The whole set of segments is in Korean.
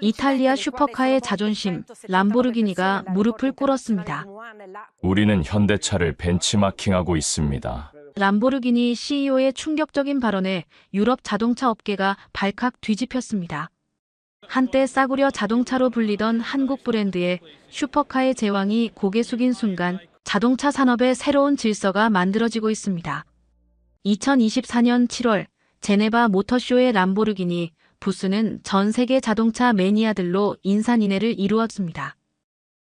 이탈리아 슈퍼카의 자존심, 람보르기니가 무릎을 꿇었습니다. 우리는 현대차를 벤치마킹하고 있습니다. 람보르기니 CEO의 충격적인 발언에 유럽 자동차 업계가 발칵 뒤집혔습니다. 한때 싸구려 자동차로 불리던 한국 브랜드의 슈퍼카의 제왕이 고개 숙인 순간 자동차 산업의 새로운 질서가 만들어지고 있습니다. 2024년 7월 제네바 모터쇼의 람보르기니 부스는 전 세계 자동차 매니아들로 인산인해를 이루었습니다.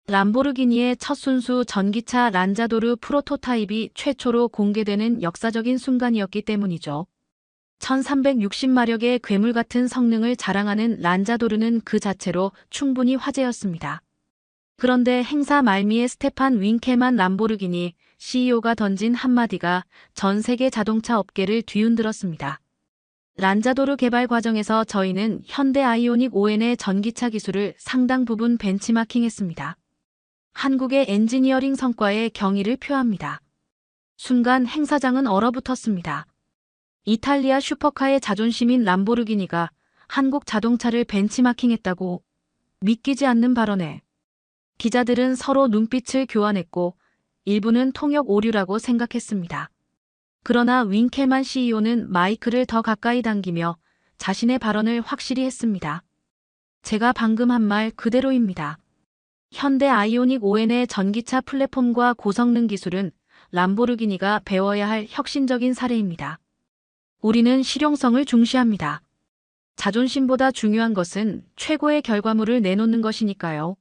람보르기니의 첫 순수 전기차 란자도르 프로토타입이 최초로 공개되는 역사적인 순간이었기 때문이죠. 1360마력의 괴물 같은 성능을 자랑하는 란자도르는 그 자체로 충분히 화제였습니다. 그런데 행사 말미에 스테판 윙케만 람보르기니 CEO가 던진 한마디가 전 세계 자동차 업계를 뒤흔들었습니다. 란자도르 개발 과정에서 저희는 현대 아이오닉 5N의 전기차 기술을 상당 부분 벤치마킹했습니다. 한국의 엔지니어링 성과에 경의를 표합니다. 순간 행사장은 얼어붙었습니다. 이탈리아 슈퍼카의 자존심인 람보르기니가 한국 자동차를 벤치마킹했다고 믿기지 않는 발언에 기자들은 서로 눈빛을 교환했고 일부는 통역 오류라고 생각했습니다. 그러나 윙켈만 CEO는 마이크를 더 가까이 당기며 자신의 발언을 확실히 했습니다. 제가 방금 한 말 그대로입니다. 현대 아이오닉 5N의 전기차 플랫폼과 고성능 기술은 람보르기니가 배워야 할 혁신적인 사례입니다. 우리는 실용성을 중시합니다. 자존심보다 중요한 것은 최고의 결과물을 내놓는 것이니까요.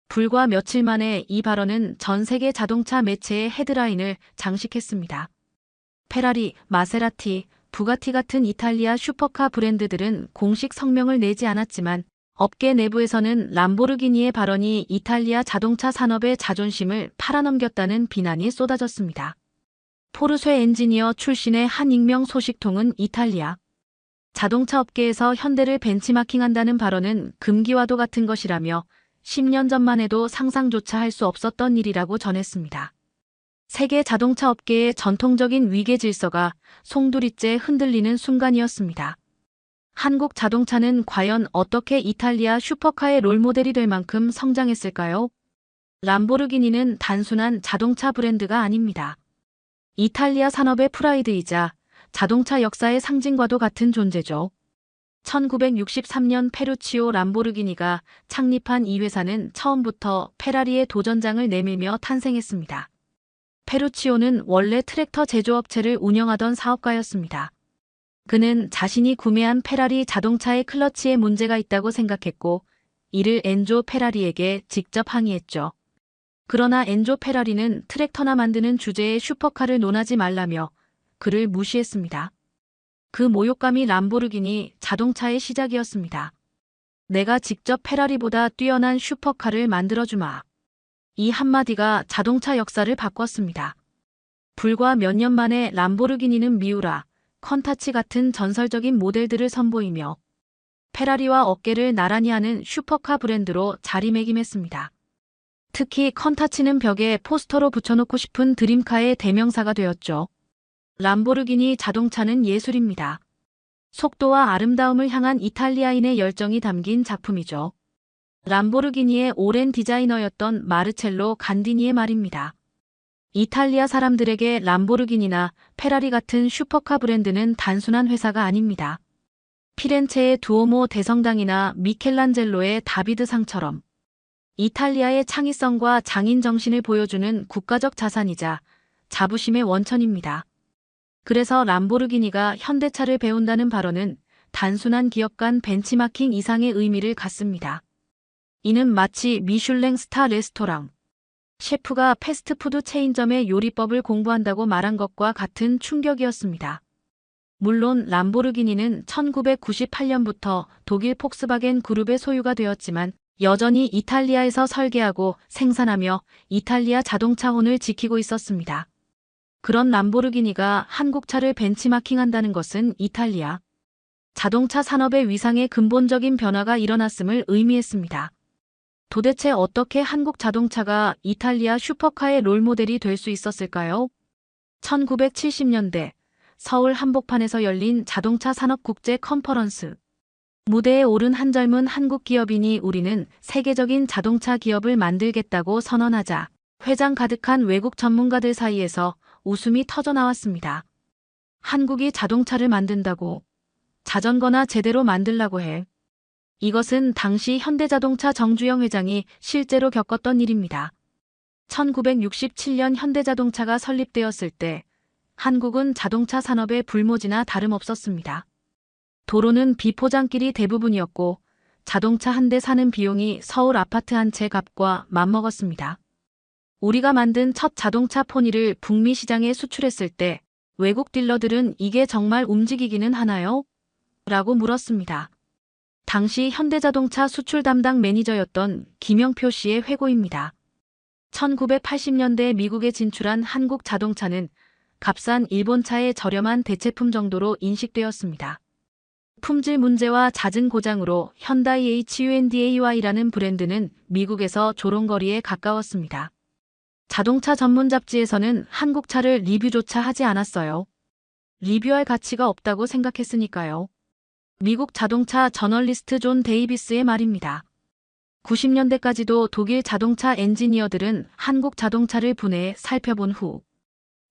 불과 며칠 만에 이 발언은 전 세계 자동차 매체의 헤드라인을 장식했습니다. 페라리, 마세라티, 부가티 같은 이탈리아 슈퍼카 브랜드들은 공식 성명을 내지 않았지만 업계 내부에서는 람보르기니의 발언이 이탈리아 자동차 산업의 자존심을 팔아넘겼다는 비난이 쏟아졌습니다. 포르쉐 엔지니어 출신의 한 익명 소식통은 이탈리아 자동차 업계에서 현대를 벤치마킹한다는 발언은 금기와도 같은 것이라며 10년 전만 해도 상상조차 할 수 없었던 일이라고 전했습니다. 세계 자동차 업계의 전통적인 위계 질서가 송두리째 흔들리는 순간이었습니다. 한국 자동차는 과연 어떻게 이탈리아 슈퍼카의 롤모델이 될 만큼 성장했을까요? 람보르기니는 단순한 자동차 브랜드가 아닙니다. 이탈리아 산업의 프라이드이자 자동차 역사의 상징과도 같은 존재죠. 1963년 페루치오 람보르기니가 창립한 이 회사는 처음부터 페라리의 도전장을 내밀며 탄생했습니다. 페루치오는 원래 트랙터 제조업체를 운영하던 사업가였습니다. 그는 자신이 구매한 페라리 자동차의 클러치에 문제가 있다고 생각했고 이를 엔조 페라리에게 직접 항의했죠. 그러나 엔조 페라리는 트랙터나 만드는 주제에 슈퍼카를 논하지 말라며 그를 무시했습니다. 그 모욕감이 람보르기니 자동차의 시작이었습니다. 내가 직접 페라리보다 뛰어난 슈퍼카를 만들어주마. 이 한마디가 자동차 역사를 바꿨습니다. 불과 몇 년 만에 람보르기니는 미우라, 컨타치 같은 전설적인 모델들을 선보이며 페라리와 어깨를 나란히 하는 슈퍼카 브랜드로 자리매김했습니다. 특히 컨타치는 벽에 포스터로 붙여놓고 싶은 드림카의 대명사가 되었죠. 람보르기니 자동차는 예술입니다. 속도와 아름다움을 향한 이탈리아인의 열정이 담긴 작품이죠. 람보르기니의 오랜 디자이너였던 마르첼로 간디니의 말입니다. 이탈리아 사람들에게 람보르기니나 페라리 같은 슈퍼카 브랜드는 단순한 회사가 아닙니다. 피렌체의 두오모 대성당이나 미켈란젤로의 다비드상처럼 이탈리아의 창의성과 장인 정신을 보여주는 국가적 자산이자 자부심의 원천입니다. 그래서 람보르기니가 현대차를 배운다는 발언은 단순한 기업 간 벤치마킹 이상의 의미를 갖습니다. 이는 마치 미슐랭 스타 레스토랑 셰프가 패스트푸드 체인점의 요리법을 공부한다고 말한 것과 같은 충격이었습니다. 물론 람보르기니는 1998년부터 독일 폭스바겐 그룹의 소유가 되었지만 여전히 이탈리아에서 설계하고 생산하며 이탈리아 자동차혼을 지키고 있었습니다. 그런 람보르기니가 한국차를 벤치마킹한다는 것은 이탈리아 자동차 산업의 위상에 근본적인 변화가 일어났음을 의미했습니다. 도대체 어떻게 한국 자동차가 이탈리아 슈퍼카의 롤모델이 될 수 있었을까요? 1970년대 서울 한복판에서 열린 자동차 산업 국제 컨퍼런스. 무대에 오른 한 젊은 한국 기업인이 우리는 세계적인 자동차 기업을 만들겠다고 선언하자 회장 가득한 외국 전문가들 사이에서 웃음이 터져 나왔습니다. 한국이 자동차를 만든다고? 자전거나 제대로 만들라고 해. 이것은 당시 현대자동차 정주영 회장이 실제로 겪었던 일입니다. 1967년 현대자동차가 설립되었을 때 한국은 자동차 산업의 불모지나 다름없었습니다. 도로는 비포장길이 대부분이었고 자동차 한 대 사는 비용이 서울 아파트 한 채 값과 맞먹었습니다. 우리가 만든 첫 자동차 포니를 북미 시장에 수출했을 때 외국 딜러들은 이게 정말 움직이기는 하나요? 라고 물었습니다. 당시 현대자동차 수출 담당 매니저였던 김영표 씨의 회고입니다. 1980년대 미국에 진출한 한국 자동차는 값싼 일본차의 저렴한 대체품 정도로 인식되었습니다. 품질 문제와 잦은 고장으로 현다이 HUNDAY라는 브랜드는 미국에서 조롱거리에 가까웠습니다. 자동차 전문 잡지에서는 한국 차를 리뷰조차 하지 않았어요. 리뷰할 가치가 없다고 생각했으니까요. 미국 자동차 저널리스트 존 데이비스의 말입니다. 90년대까지도 독일 자동차 엔지니어들은 한국 자동차를 분해해 살펴본 후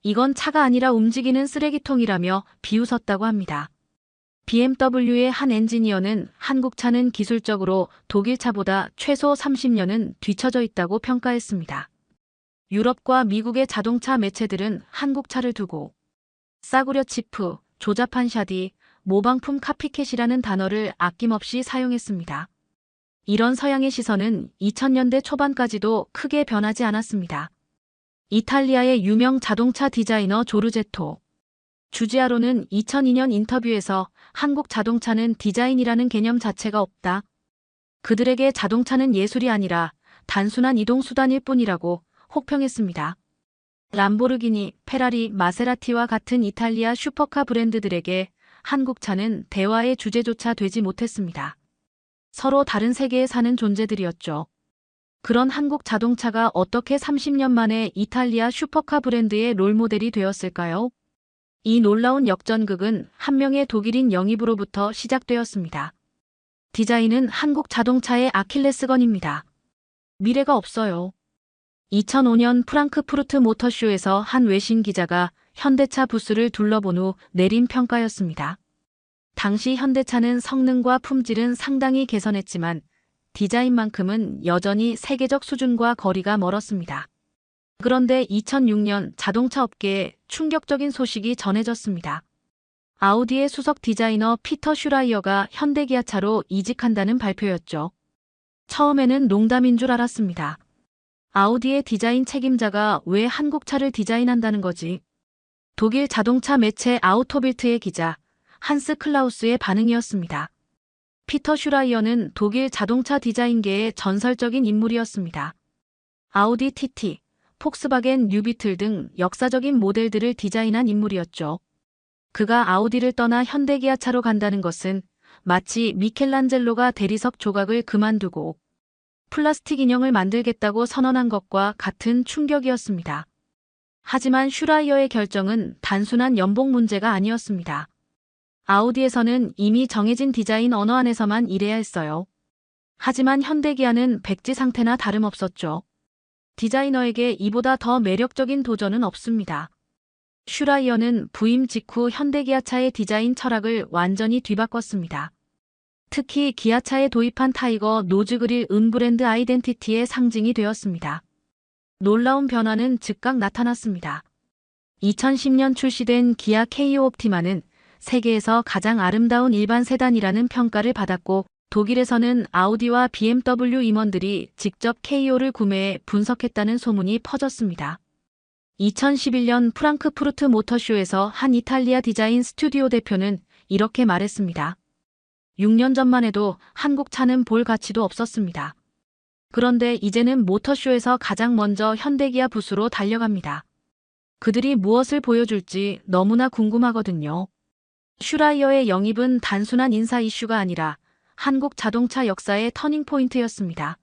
이건 차가 아니라 움직이는 쓰레기통이라며 비웃었다고 합니다. BMW의 한 엔지니어는 한국 차는 기술적으로 독일 차보다 최소 30년은 뒤처져 있다고 평가했습니다. 유럽과 미국의 자동차 매체들은 한국 차를 두고 싸구려 치프, 조잡한 샤디, 모방품 카피캣이라는 단어를 아낌없이 사용했습니다. 이런 서양의 시선은 2000년대 초반까지도 크게 변하지 않았습니다. 이탈리아의 유명 자동차 디자이너 조르제토 주지아로는 2002년 인터뷰에서 한국 자동차는 디자인이라는 개념 자체가 없다. 그들에게 자동차는 예술이 아니라 단순한 이동수단일 뿐이라고 혹평했습니다. 람보르기니, 페라리, 마세라티와 같은 이탈리아 슈퍼카 브랜드들에게 한국 차는 대화의 주제조차 되지 못했습니다. 서로 다른 세계에 사는 존재들이었죠. 그런 한국 자동차가 어떻게 30년 만에 이탈리아 슈퍼카 브랜드의 롤모델이 되었을까요? 이 놀라운 역전극은 한 명의 독일인 영입으로부터 시작되었습니다. 디자인은 한국 자동차의 아킬레스건입니다. 미래가 없어요. 2005년 프랑크푸르트 모터쇼에서 한 외신 기자가 현대차 부스를 둘러본 후 내린 평가였습니다. 당시 현대차는 성능과 품질은 상당히 개선했지만 디자인만큼은 여전히 세계적 수준과 거리가 멀었습니다. 그런데 2006년 자동차 업계에 충격적인 소식이 전해졌습니다. 아우디의 수석 디자이너 피터 슈라이어가 현대기아차로 이직한다는 발표였죠. 처음에는 농담인 줄 알았습니다. 아우디의 디자인 책임자가 왜 한국 차를 디자인한다는 거지? 독일 자동차 매체 아우토빌트의 기자 한스 클라우스의 반응이었습니다. 피터 슈라이어는 독일 자동차 디자인계의 전설적인 인물이었습니다. 아우디 TT, 폭스바겐 뉴비틀 등 역사적인 모델들을 디자인한 인물이었죠. 그가 아우디를 떠나 현대기아차로 간다는 것은 마치 미켈란젤로가 대리석 조각을 그만두고 플라스틱 인형을 만들겠다고 선언한 것과 같은 충격이었습니다. 하지만 슈라이어의 결정은 단순한 연봉 문제가 아니었습니다. 아우디에서는 이미 정해진 디자인 언어 안에서만 일해야 했어요. 하지만 현대기아는 백지 상태나 다름없었죠. 디자이너에게 이보다 더 매력적인 도전은 없습니다. 슈라이어는 부임 직후 현대기아차의 디자인 철학을 완전히 뒤바꿨습니다. 특히 기아차에 도입한 타이거 노즈그릴 은브랜드 아이덴티티의 상징이 되었습니다. 놀라운 변화는 즉각 나타났습니다. 2010년 출시된 기아 KO 옵티마는 세계에서 가장 아름다운 일반 세단이라는 평가를 받았고 독일에서는 아우디와 BMW 임원들이 직접 KO를 구매해 분석했다는 소문이 퍼졌습니다. 2011년 프랑크푸르트 모터쇼에서 한 이탈리아 디자인 스튜디오 대표는 이렇게 말했습니다. 6년 전만 해도 한국 차는 볼 가치도 없었습니다. 그런데 이제는 모터쇼에서 가장 먼저 현대기아 부스로 달려갑니다. 그들이 무엇을 보여줄지 너무나 궁금하거든요. 슈라이어의 영입은 단순한 인사 이슈가 아니라 한국 자동차 역사의 터닝포인트였습니다.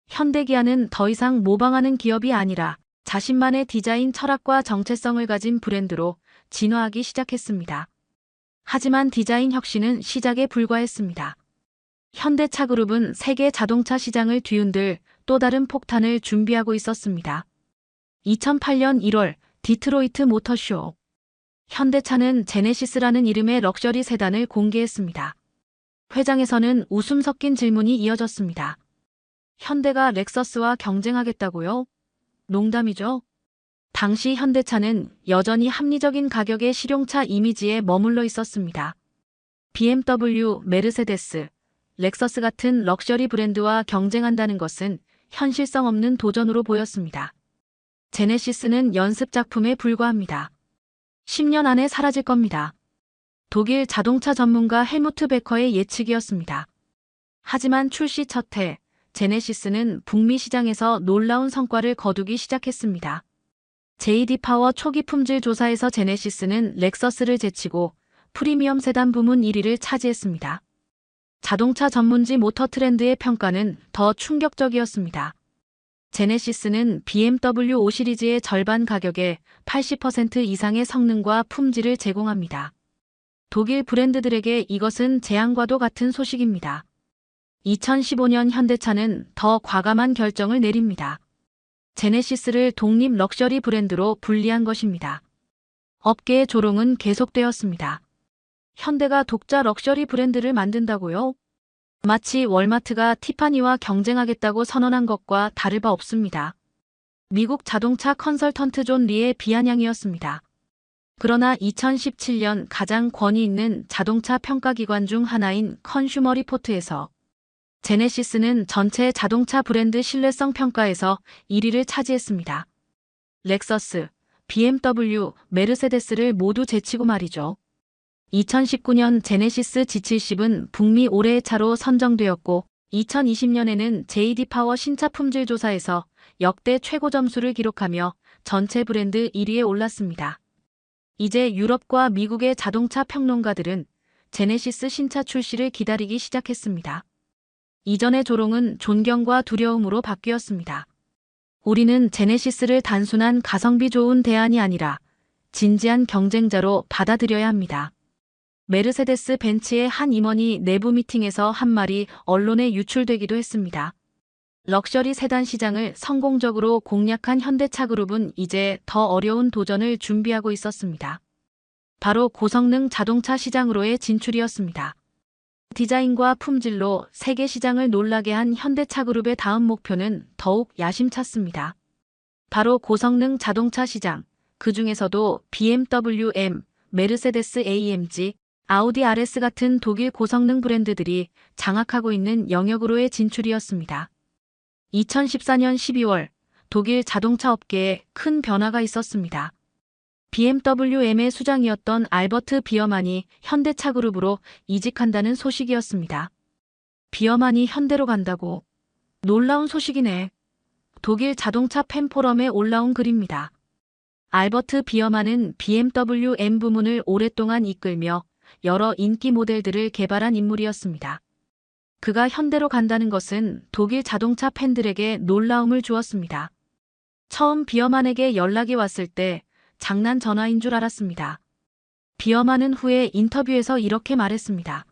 현대기아는 더 이상 모방하는 기업이 아니라 자신만의 디자인 철학과 정체성을 가진 브랜드로 진화하기 시작했습니다. 하지만 디자인 혁신은 시작에 불과했습니다. 현대차그룹은 세계 자동차 시장을 뒤흔들 또 다른 폭탄을 준비하고 있었습니다. 2008년 1월 디트로이트 모터쇼. 현대차는 제네시스라는 이름의 럭셔리 세단을 공개했습니다. 회장에서는 웃음 섞인 질문이 이어졌습니다. 현대가 렉서스와 경쟁하겠다고요? 농담이죠? 당시 현대차는 여전히 합리적인 가격의 실용차 이미지에 머물러 있었습니다. BMW, 메르세데스, 렉서스 같은 럭셔리 브랜드와 경쟁한다는 것은 현실성 없는 도전으로 보였습니다. 제네시스는 연습 작품에 불과합니다. 10년 안에 사라질 겁니다. 독일 자동차 전문가 헬무트 베커의 예측이었습니다. 하지만 출시 첫 해, 제네시스는 북미 시장에서 놀라운 성과를 거두기 시작했습니다. JD 파워 초기 품질 조사에서 제네시스는 렉서스를 제치고 프리미엄 세단 부문 1위를 차지했습니다. 자동차 전문지 모터 트렌드의 평가는 더 충격적이었습니다. 제네시스는 BMW 5 시리즈의 절반 가격에 80% 이상의 성능과 품질을 제공합니다. 독일 브랜드들에게 이것은 재앙과도 같은 소식입니다. 2015년 현대차는 더 과감한 결정을 내립니다. 제네시스를 독립 럭셔리 브랜드로 분리한 것입니다. 업계의 조롱은 계속되었습니다. 현대가 독자 럭셔리 브랜드를 만든다고요? 마치 월마트가 티파니와 경쟁하겠다고 선언한 것과 다를 바 없습니다. 미국 자동차 컨설턴트 존 리의 비아냥이었습니다. 그러나 2017년 가장 권위 있는 자동차 평가기관 중 하나인 컨슈머 리포트에서 제네시스는 전체 자동차 브랜드 신뢰성 평가에서 1위를 차지했습니다. 렉서스, BMW, 메르세데스를 모두 제치고 말이죠. 2019년 제네시스 G70은 북미 올해의 차로 선정되었고 2020년에는 JD 파워 신차 품질 조사에서 역대 최고 점수를 기록하며 전체 브랜드 1위에 올랐습니다. 이제 유럽과 미국의 자동차 평론가들은 제네시스 신차 출시를 기다리기 시작했습니다. 이전의 조롱은 존경과 두려움으로 바뀌었습니다. 우리는 제네시스를 단순한 가성비 좋은 대안이 아니라 진지한 경쟁자로 받아들여야 합니다. 메르세데스 벤츠의 한 임원이 내부 미팅에서 한 말이 언론에 유출되기도 했습니다. 럭셔리 세단 시장을 성공적으로 공략한 현대차그룹은 이제 더 어려운 도전을 준비하고 있었습니다. 바로 고성능 자동차 시장으로의 진출이었습니다. 디자인과 품질로 세계 시장을 놀라게 한 현대차그룹의 다음 목표는 더욱 야심찼습니다. 바로 고성능 자동차 시장, 그 중에서도 BMW M, 메르세데스 AMG, 아우디 RS 같은 독일 고성능 브랜드들이 장악하고 있는 영역으로의 진출이었습니다. 2014년 12월 독일 자동차 업계에 큰 변화가 있었습니다. BMW M의 수장이었던 알버트 비어만이 현대차그룹으로 이직한다는 소식이었습니다. 비어만이 현대로 간다고? 놀라운 소식이네. 독일 자동차 팬 포럼에 올라온 글입니다. 알버트 비어만은 BMW M 부문을 오랫동안 이끌며 여러 인기 모델들을 개발한 인물이었습니다. 그가 현대로 간다는 것은 독일 자동차 팬들에게 놀라움을 주었습니다. 처음 비어만에게 연락이 왔을 때 장난 전화인 줄 알았습니다. 비어만은 후에 인터뷰에서 이렇게 말했습니다.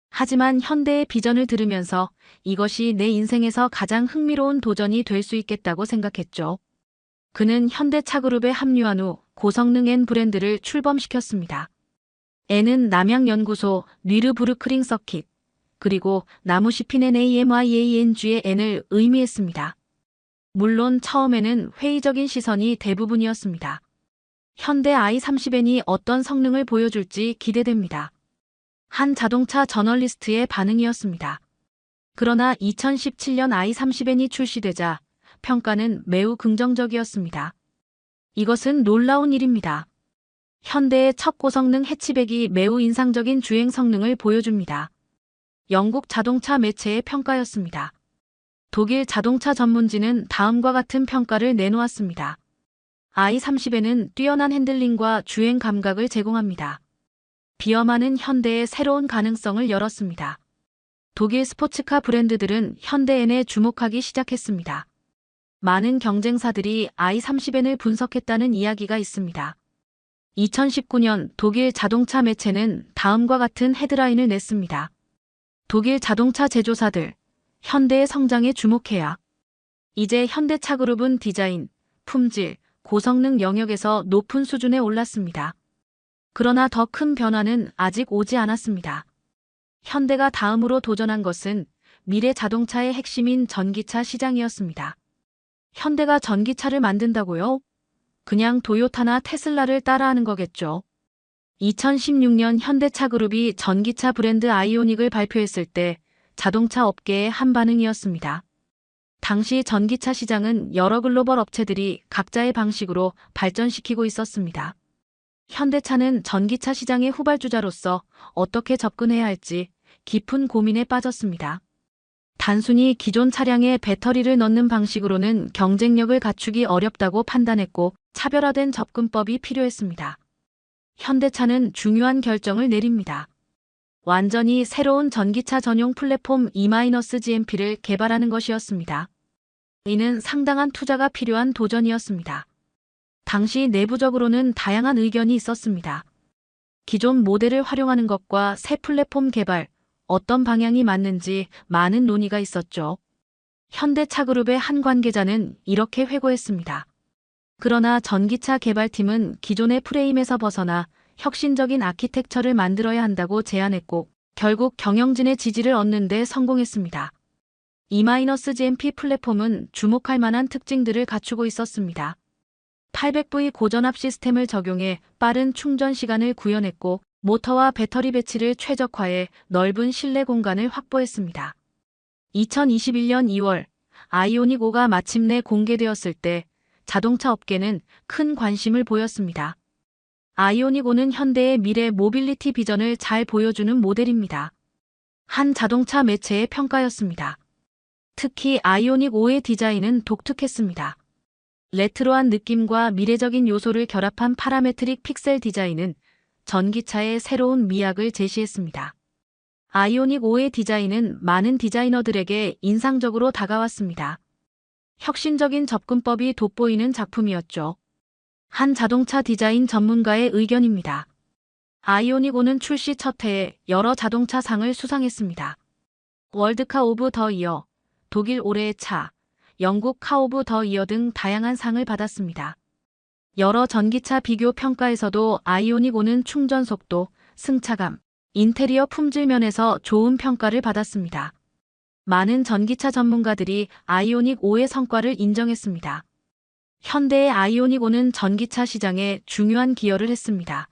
하지만 현대의 비전을 들으면서 이것이 내 인생에서 가장 흥미로운 도전이 될 수 있겠다고 생각했죠. 그는 현대차그룹에 합류한 후 고성능 N 브랜드를 출범시켰습니다. N은 남양연구소, 뉘르부르크링 서킷, 그리고 나무시피넨 AMIANG의 N을 의미했습니다. 물론 처음에는 회의적인 시선이 대부분이었습니다. 현대 i30N이 어떤 성능을 보여줄지 기대됩니다. 한 자동차 저널리스트의 반응이었습니다. 그러나 2017년 i30N이 출시되자 평가는 매우 긍정적이었습니다. 이것은 놀라운 일입니다. 현대의 첫 고성능 해치백이 매우 인상적인 주행 성능을 보여줍니다. 영국 자동차 매체의 평가였습니다. 독일 자동차 전문지는 다음과 같은 평가를 내놓았습니다. i30N은 뛰어난 핸들링과 주행 감각을 제공합니다. 비어만은 현대의 새로운 가능성을 열었습니다. 독일 스포츠카 브랜드들은 현대 N에 주목하기 시작했습니다. 많은 경쟁사들이 i30N을 분석했다는 이야기가 있습니다. 2019년 독일 자동차 매체는 다음과 같은 헤드라인을 냈습니다. 독일 자동차 제조사들, 현대의 성장에 주목해야. 이제 현대차그룹은 디자인, 품질, 고성능 영역에서 높은 수준에 올랐습니다. 그러나 더 큰 변화는 아직 오지 않았습니다. 현대가 다음으로 도전한 것은 미래 자동차의 핵심인 전기차 시장이었습니다. 현대가 전기차를 만든다고요? 그냥 도요타나 테슬라를 따라하는 거겠죠. 2016년 현대차그룹이 전기차 브랜드 아이오닉을 발표했을 때 자동차 업계의 한반응이었습니다. 당시 전기차 시장은 여러 글로벌 업체들이 각자의 방식으로 발전시키고 있었습니다. 현대차는 전기차 시장의 후발주자로서 어떻게 접근해야 할지 깊은 고민에 빠졌습니다. 단순히 기존 차량에 배터리를 넣는 방식으로는 경쟁력을 갖추기 어렵다고 판단했고 차별화된 접근법이 필요했습니다. 현대차는 중요한 결정을 내립니다. 완전히 새로운 전기차 전용 플랫폼 E-GMP를 개발하는 것이었습니다. 이는 상당한 투자가 필요한 도전이었습니다. 당시 내부적으로는 다양한 의견이 있었습니다. 기존 모델을 활용하는 것과 새 플랫폼 개발, 어떤 방향이 맞는지 많은 논의가 있었죠. 현대차그룹의 한 관계자는 이렇게 회고했습니다. 그러나 전기차 개발팀은 기존의 프레임에서 벗어나 혁신적인 아키텍처를 만들어야 한다고 제안했고 결국 경영진의 지지를 얻는 데 성공했습니다. E-GMP 플랫폼은 주목할 만한 특징들을 갖추고 있었습니다. 800V 고전압 시스템을 적용해 빠른 충전 시간을 구현했고 모터와 배터리 배치를 최적화해 넓은 실내 공간을 확보했습니다. 2021년 2월 아이오닉 5가 마침내 공개되었을 때 자동차 업계는 큰 관심을 보였습니다. 아이오닉 5는 현대의 미래 모빌리티 비전을 잘 보여주는 모델입니다. 한 자동차 매체의 평가였습니다. 특히 아이오닉 5의 디자인은 독특했습니다. 레트로한 느낌과 미래적인 요소를 결합한 파라메트릭 픽셀 디자인은 전기차의 새로운 미학을 제시했습니다. 아이오닉 5의 디자인은 많은 디자이너들에게 인상적으로 다가왔습니다. 혁신적인 접근법이 돋보이는 작품이었죠. 한 자동차 디자인 전문가의 의견입니다. 아이오닉 5는 출시 첫 해에 여러 자동차 상을 수상했습니다. 월드카 오브 더 이어, 독일 올해의 차, 영국 카 오브 더 이어 등 다양한 상을 받았습니다. 여러 전기차 비교 평가에서도 아이오닉 5는 충전 속도, 승차감, 인테리어 품질 면에서 좋은 평가를 받았습니다. 많은 전기차 전문가들이 아이오닉 5의 성과를 인정했습니다. 현대의 아이오닉 5는 전기차 시장에 중요한 기여를 했습니다.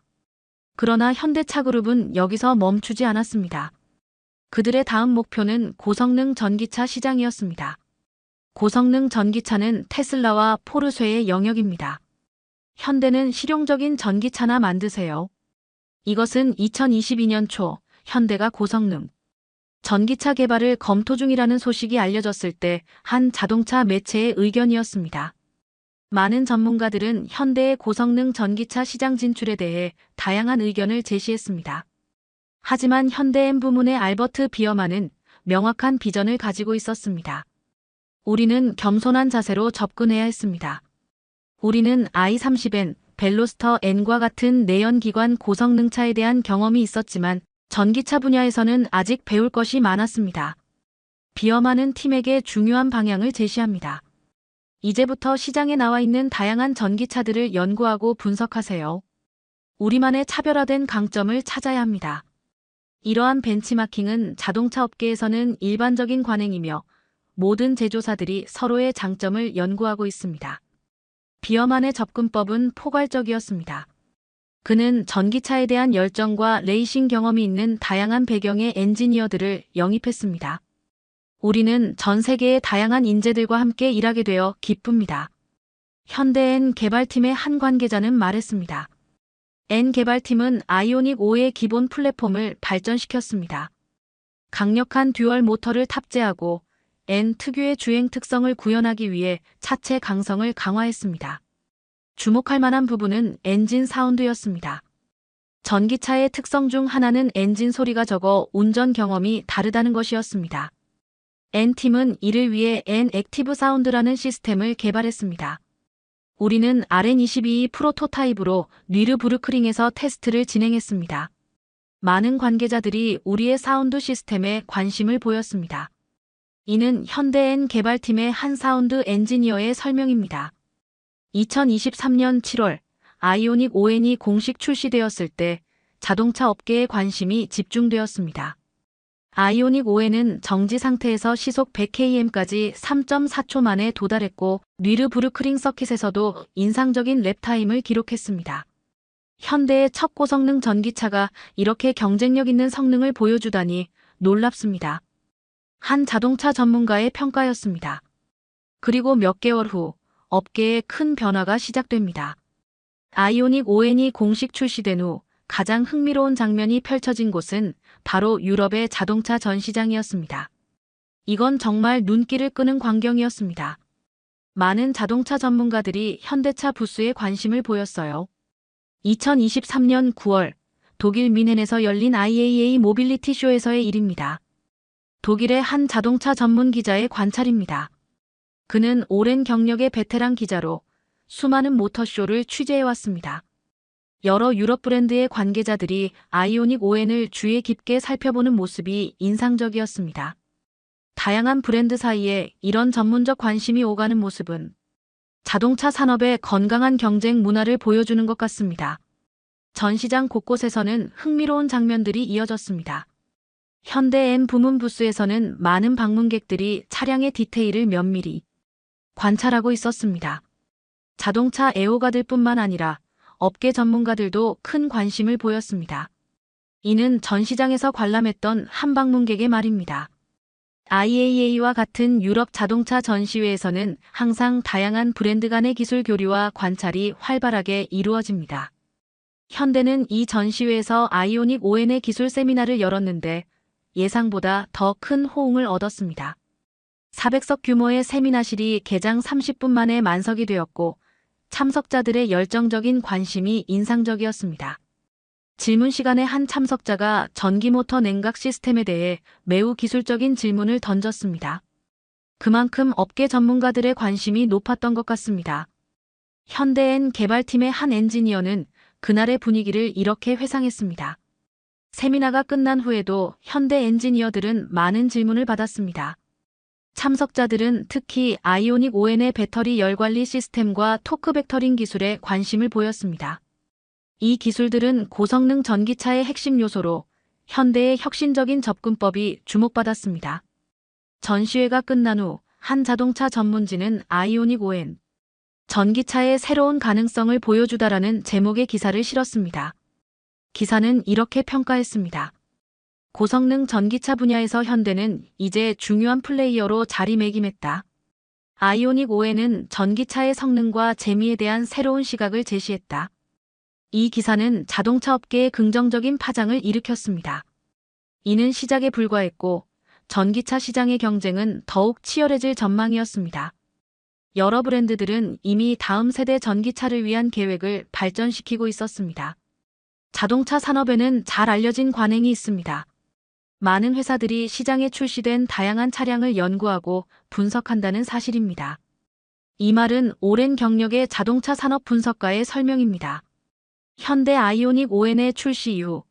그러나 현대차그룹은 여기서 멈추지 않았습니다. 그들의 다음 목표는 고성능 전기차 시장이었습니다. 고성능 전기차는 테슬라와 포르쉐의 영역입니다. 현대는 실용적인 전기차나 만드세요. 이것은 2022년 초 현대가 고성능 전기차 개발을 검토 중이라는 소식이 알려졌을 때 한 자동차 매체의 의견이었습니다. 많은 전문가들은 현대의 고성능 전기차 시장 진출에 대해 다양한 의견을 제시했습니다. 하지만 현대엠 부문의 알버트 비어만은 명확한 비전을 가지고 있었습니다. 우리는 겸손한 자세로 접근해야 했습니다. 우리는 i30N, 벨로스터 N과 같은 내연기관 고성능차에 대한 경험이 있었지만 전기차 분야에서는 아직 배울 것이 많았습니다. 비어만은 팀에게 중요한 방향을 제시합니다. 이제부터 시장에 나와 있는 다양한 전기차들을 연구하고 분석하세요. 우리만의 차별화된 강점을 찾아야 합니다. 이러한 벤치마킹은 자동차 업계에서는 일반적인 관행이며 모든 제조사들이 서로의 장점을 연구하고 있습니다. 비어만의 접근법은 포괄적이었습니다. 그는 전기차에 대한 열정과 레이싱 경험이 있는 다양한 배경의 엔지니어들을 영입했습니다. 우리는 전 세계의 다양한 인재들과 함께 일하게 되어 기쁩니다. 현대 N 개발팀의 한 관계자는 말했습니다. N 개발팀은 아이오닉 5의 기본 플랫폼을 발전시켰습니다. 강력한 듀얼 모터를 탑재하고 N 특유의 주행 특성을 구현하기 위해 차체 강성을 강화했습니다. 주목할 만한 부분은 엔진 사운드였습니다. 전기차의 특성 중 하나는 엔진 소리가 적어 운전 경험이 다르다는 것이었습니다. N팀은 이를 위해 N 액티브 사운드라는 시스템을 개발했습니다. 우리는 RN22 프로토타입으로 뉘르부르크링에서 테스트를 진행했습니다. 많은 관계자들이 우리의 사운드 시스템에 관심을 보였습니다. 이는 현대엔 개발팀의 한 사운드 엔지니어의 설명입니다. 2023년 7월 아이오닉 ON이 공식 출시되었을 때 자동차 업계의 관심이 집중되었습니다. 아이오닉 ON은 정지 상태에서 시속 100km까지 3.4초 만에 도달했고 뉘르부르크링 서킷에서도 인상적인 랩타임을 기록했습니다. 현대의 첫 고성능 전기차가 이렇게 경쟁력 있는 성능을 보여주다니 놀랍습니다. 한 자동차 전문가의 평가였습니다. 그리고 몇 개월 후 업계에 큰 변화가 시작됩니다. 아이오닉 ON이 공식 출시된 후 가장 흥미로운 장면이 펼쳐진 곳은 바로 유럽의 자동차 전시장이었습니다. 이건 정말 눈길을 끄는 광경이었습니다. 많은 자동차 전문가들이 현대차 부스에 관심을 보였어요. 2023년 9월 독일 뮌헨에서 열린 IAA 모빌리티 쇼에서의 일입니다. 독일의 한 자동차 전문 기자의 관찰입니다. 그는 오랜 경력의 베테랑 기자로 수많은 모터쇼를 취재해왔습니다. 여러 유럽 브랜드의 관계자들이 아이오닉 ON을 주의 깊게 살펴보는 모습이 인상적이었습니다. 다양한 브랜드 사이에 이런 전문적 관심이 오가는 모습은 자동차 산업의 건강한 경쟁 문화를 보여주는 것 같습니다. 전시장 곳곳에서는 흥미로운 장면들이 이어졌습니다. 현대 M 부문 부스에서는 많은 방문객들이 차량의 디테일을 면밀히 관찰하고 있었습니다. 자동차 애호가들뿐만 아니라 업계 전문가들도 큰 관심을 보였습니다. 이는 전시장에서 관람했던 한 방문객의 말입니다. IAA와 같은 유럽 자동차 전시회에서는 항상 다양한 브랜드 간의 기술 교류와 관찰이 활발하게 이루어집니다. 현대는 이 전시회에서 아이오닉 ON의 기술 세미나를 열었는데 예상보다 더 큰 호응을 얻었습니다. 400석 규모의 세미나실이 개장 30분 만에 만석이 되었고 참석자들의 열정적인 관심이 인상적이었습니다. 질문 시간에 한 참석자가 전기모터 냉각 시스템에 대해 매우 기술적인 질문을 던졌습니다. 그만큼 업계 전문가들의 관심이 높았던 것 같습니다. 현대엔 개발팀의 한 엔지니어는 그날의 분위기를 이렇게 회상했습니다. 세미나가 끝난 후에도 현대 엔지니어들은 많은 질문을 받았습니다. 참석자들은 특히 아이오닉 ON의 배터리 열 관리 시스템과 토크 벡터링 기술에 관심을 보였습니다. 이 기술들은 고성능 전기차의 핵심 요소로 현대의 혁신적인 접근법이 주목받았습니다. 전시회가 끝난 후 한 자동차 전문지는 아이오닉 ON 전기차의 새로운 가능성을 보여주다라는 제목의 기사를 실었습니다. 기사는 이렇게 평가했습니다. 고성능 전기차 분야에서 현대는 이제 중요한 플레이어로 자리매김했다. 아이오닉 ON은 전기차의 성능과 재미에 대한 새로운 시각을 제시했다. 이 기사는 자동차 업계에 긍정적인 파장을 일으켰습니다. 이는 시작에 불과했고 전기차 시장의 경쟁은 더욱 치열해질 전망이었습니다. 여러 브랜드들은 이미 다음 세대 전기차를 위한 계획을 발전시키고 있었습니다. 자동차 산업에는 잘 알려진 관행이 있습니다. 많은 회사들이 시장에 출시된 다양한 차량을 연구하고 분석한다는 사실입니다. 이 말은 오랜 경력의 자동차 산업 분석가의 설명입니다. 현대 아이오닉 ON의 출시 이후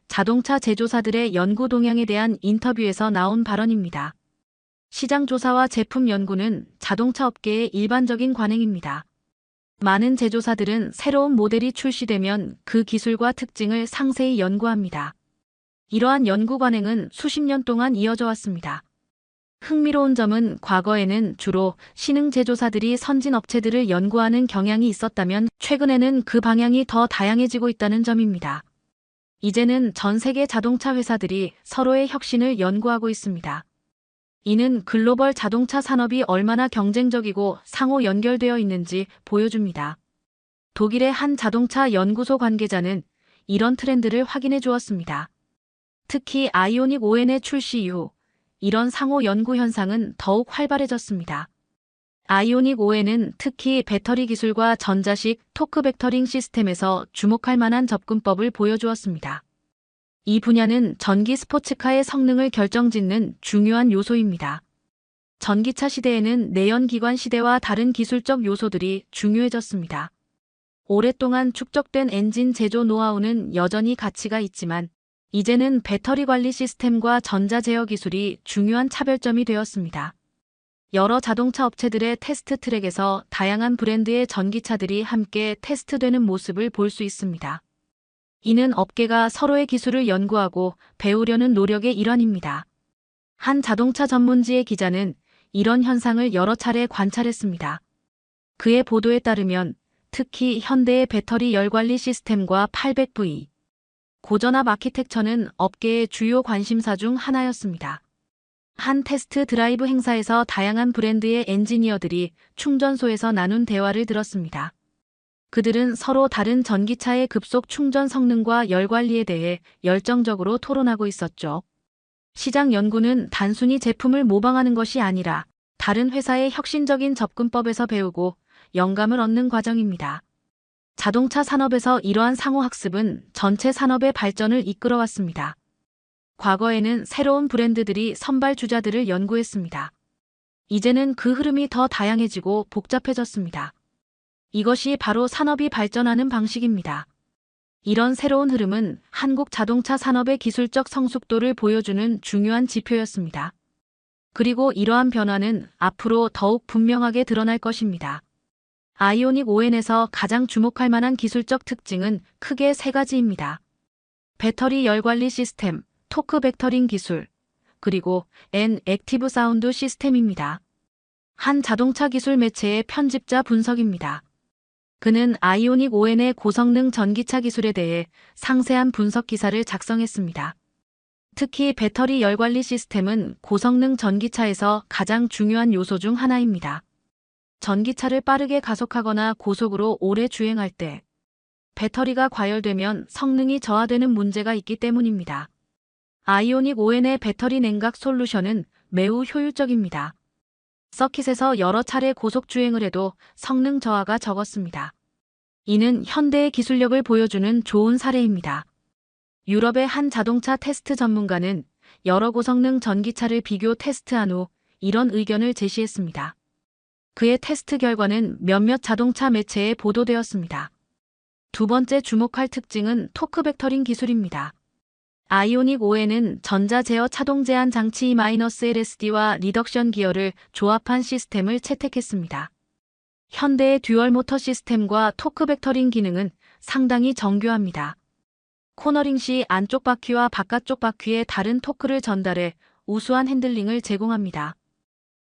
자동차 제조사들의 연구 동향에 대한 인터뷰에서 나온 발언입니다. 시장 조사와 제품 연구는 자동차 업계의 일반적인 관행입니다. 많은 제조사들은 새로운 모델이 출시되면 그 기술과 특징을 상세히 연구합니다. 이러한 연구 관행은 수십 년 동안 이어져 왔습니다. 흥미로운 점은 과거에는 주로 신흥 제조사들이 선진 업체들을 연구하는 경향이 있었다면 최근에는 그 방향이 더 다양해지고 있다는 점입니다. 이제는 전 세계 자동차 회사들이 서로의 혁신을 연구하고 있습니다. 이는 글로벌 자동차 산업이 얼마나 경쟁적이고 상호 연결되어 있는지 보여줍니다. 독일의 한 자동차 연구소 관계자는 이런 트렌드를 확인해 주었습니다. 특히 아이오닉 ON의 출시 이후 이런 상호 연구 현상은 더욱 활발해졌습니다. 아이오닉 ON은 특히 배터리 기술과 전자식 토크 벡터링 시스템에서 주목할 만한 접근법을 보여주었습니다. 이 분야는 전기 스포츠카의 성능을 결정짓는 중요한 요소입니다. 전기차 시대에는 내연기관 시대와 다른 기술적 요소들이 중요해졌습니다. 오랫동안 축적된 엔진 제조 노하우는 여전히 가치가 있지만 이제는 배터리 관리 시스템과 전자 제어 기술이 중요한 차별점이 되었습니다. 여러 자동차 업체들의 테스트 트랙에서 다양한 브랜드의 전기차들이 함께 테스트되는 모습을 볼 수 있습니다. 이는 업계가 서로의 기술을 연구하고 배우려는 노력의 일환입니다. 한 자동차 전문지의 기자는 이런 현상을 여러 차례 관찰했습니다. 그의 보도에 따르면 특히 현대의 배터리 열 관리 시스템과 800V 고전압 아키텍처는 업계의 주요 관심사 중 하나였습니다. 한 테스트 드라이브 행사에서 다양한 브랜드의 엔지니어들이 충전소에서 나눈 대화를 들었습니다. 그들은 서로 다른 전기차의 급속 충전 성능과 열 관리에 대해 열정적으로 토론하고 있었죠. 시장 연구는 단순히 제품을 모방하는 것이 아니라 다른 회사의 혁신적인 접근법에서 배우고 영감을 얻는 과정입니다. 자동차 산업에서 이러한 상호학습은 전체 산업의 발전을 이끌어왔습니다. 과거에는 새로운 브랜드들이 선발 주자들을 연구했습니다. 이제는 그 흐름이 더 다양해지고 복잡해졌습니다. 이것이 바로 산업이 발전하는 방식입니다. 이런 새로운 흐름은 한국 자동차 산업의 기술적 성숙도를 보여주는 중요한 지표였습니다. 그리고 이러한 변화는 앞으로 더욱 분명하게 드러날 것입니다. 아이오닉 ON에서 가장 주목할 만한 기술적 특징은 크게 세 가지입니다. 배터리 열 관리 시스템, 토크 벡터링 기술, 그리고 N 액티브 사운드 시스템입니다. 한 자동차 기술 매체의 편집자 분석입니다. 그는 아이오닉 ON의 고성능 전기차 기술에 대해 상세한 분석 기사를 작성했습니다. 특히 배터리 열 관리 시스템은 고성능 전기차에서 가장 중요한 요소 중 하나입니다. 전기차를 빠르게 가속하거나 고속으로 오래 주행할 때 배터리가 과열되면 성능이 저하되는 문제가 있기 때문입니다. 아이오닉 ON의 배터리 냉각 솔루션은 매우 효율적입니다. 서킷에서 여러 차례 고속 주행을 해도 성능 저하가 적었습니다. 이는 현대의 기술력을 보여주는 좋은 사례입니다. 유럽의 한 자동차 테스트 전문가는 여러 고성능 전기차를 비교 테스트한 후 이런 의견을 제시했습니다. 그의 테스트 결과는 몇몇 자동차 매체에 보도되었습니다. 두 번째 주목할 특징은 토크 벡터링 기술입니다. 아이오닉 ON은 전자 제어 차동 제한 장치 -LSD와 리덕션 기어를 조합한 시스템을 채택했습니다. 현대의 듀얼 모터 시스템과 토크 벡터링 기능은 상당히 정교합니다. 코너링 시 안쪽 바퀴와 바깥쪽 바퀴에 다른 토크를 전달해 우수한 핸들링을 제공합니다.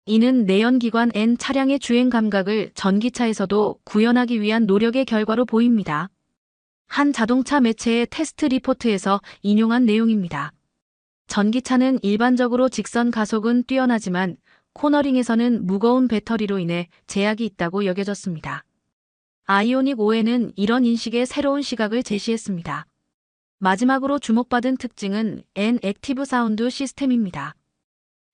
이는 내연기관 N 차량의 주행 감각을 전기차에서도 구현하기 위한 노력의 결과로 보입니다. 한 자동차 매체의 테스트 리포트에서 인용한 내용입니다. 전기차는 일반적으로 직선 가속은 뛰어나지만 코너링에서는 무거운 배터리로 인해 제약이 있다고 여겨졌습니다. 아이오닉 ON은 이런 인식의 새로운 시각을 제시했습니다. 마지막으로 주목받은 특징은 N 액티브 사운드 시스템입니다.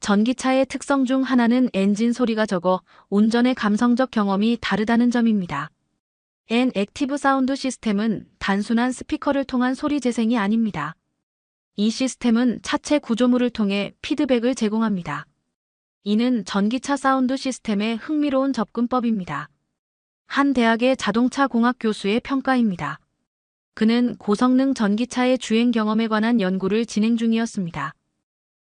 전기차의 특성 중 하나는 엔진 소리가 적어 운전의 감성적 경험이 다르다는 점입니다. N 액티브 사운드 시스템은 단순한 스피커를 통한 소리 재생이 아닙니다. 이 시스템은 차체 구조물을 통해 피드백을 제공합니다. 이는 전기차 사운드 시스템의 흥미로운 접근법입니다. 한 대학의 자동차 공학 교수의 평가입니다. 그는 고성능 전기차의 주행 경험에 관한 연구를 진행 중이었습니다.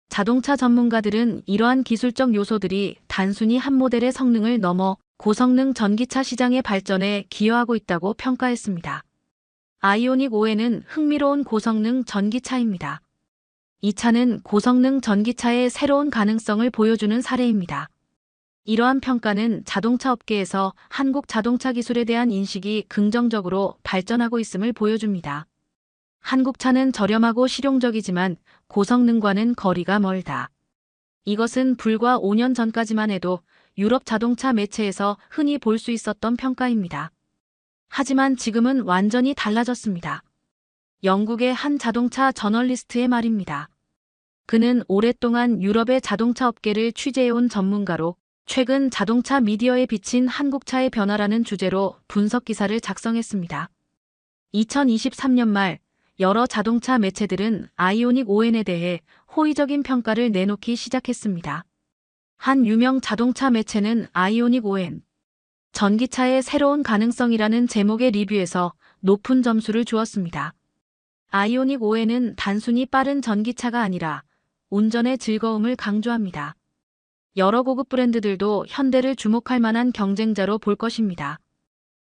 자동차 전문가들은 이러한 기술적 요소들이 단순히 한 모델의 성능을 넘어 고성능 전기차 시장의 발전에 기여하고 있다고 평가했습니다. 아이오닉 ON은 흥미로운 고성능 전기차입니다. 이 차는 고성능 전기차의 새로운 가능성을 보여주는 사례입니다. 이러한 평가는 자동차 업계에서 한국 자동차 기술에 대한 인식이 긍정적으로 발전하고 있음을 보여줍니다. 한국 차는 저렴하고 실용적이지만 고성능과는 거리가 멀다. 이것은 불과 5년 전까지만 해도 유럽 자동차 매체에서 흔히 볼 수 있었던 평가입니다. 하지만 지금은 완전히 달라졌습니다. 영국의 한 자동차 저널리스트의 말입니다. 그는 오랫동안 유럽의 자동차 업계를 취재해온 전문가로 최근 자동차 미디어에 비친 한국차의 변화라는 주제로 분석 기사를 작성했습니다. 2023년 말 여러 자동차 매체들은 아이오닉 ON에 대해 호의적인 평가를 내놓기 시작했습니다. 한 유명 자동차 매체는 아이오닉 ON, 전기차의 새로운 가능성이라는 제목의 리뷰에서 높은 점수를 주었습니다. 아이오닉 5에는 단순히 빠른 전기차가 아니라 운전의 즐거움을 강조합니다. 여러 고급 브랜드들도 현대를 주목할 만한 경쟁자로 볼 것입니다.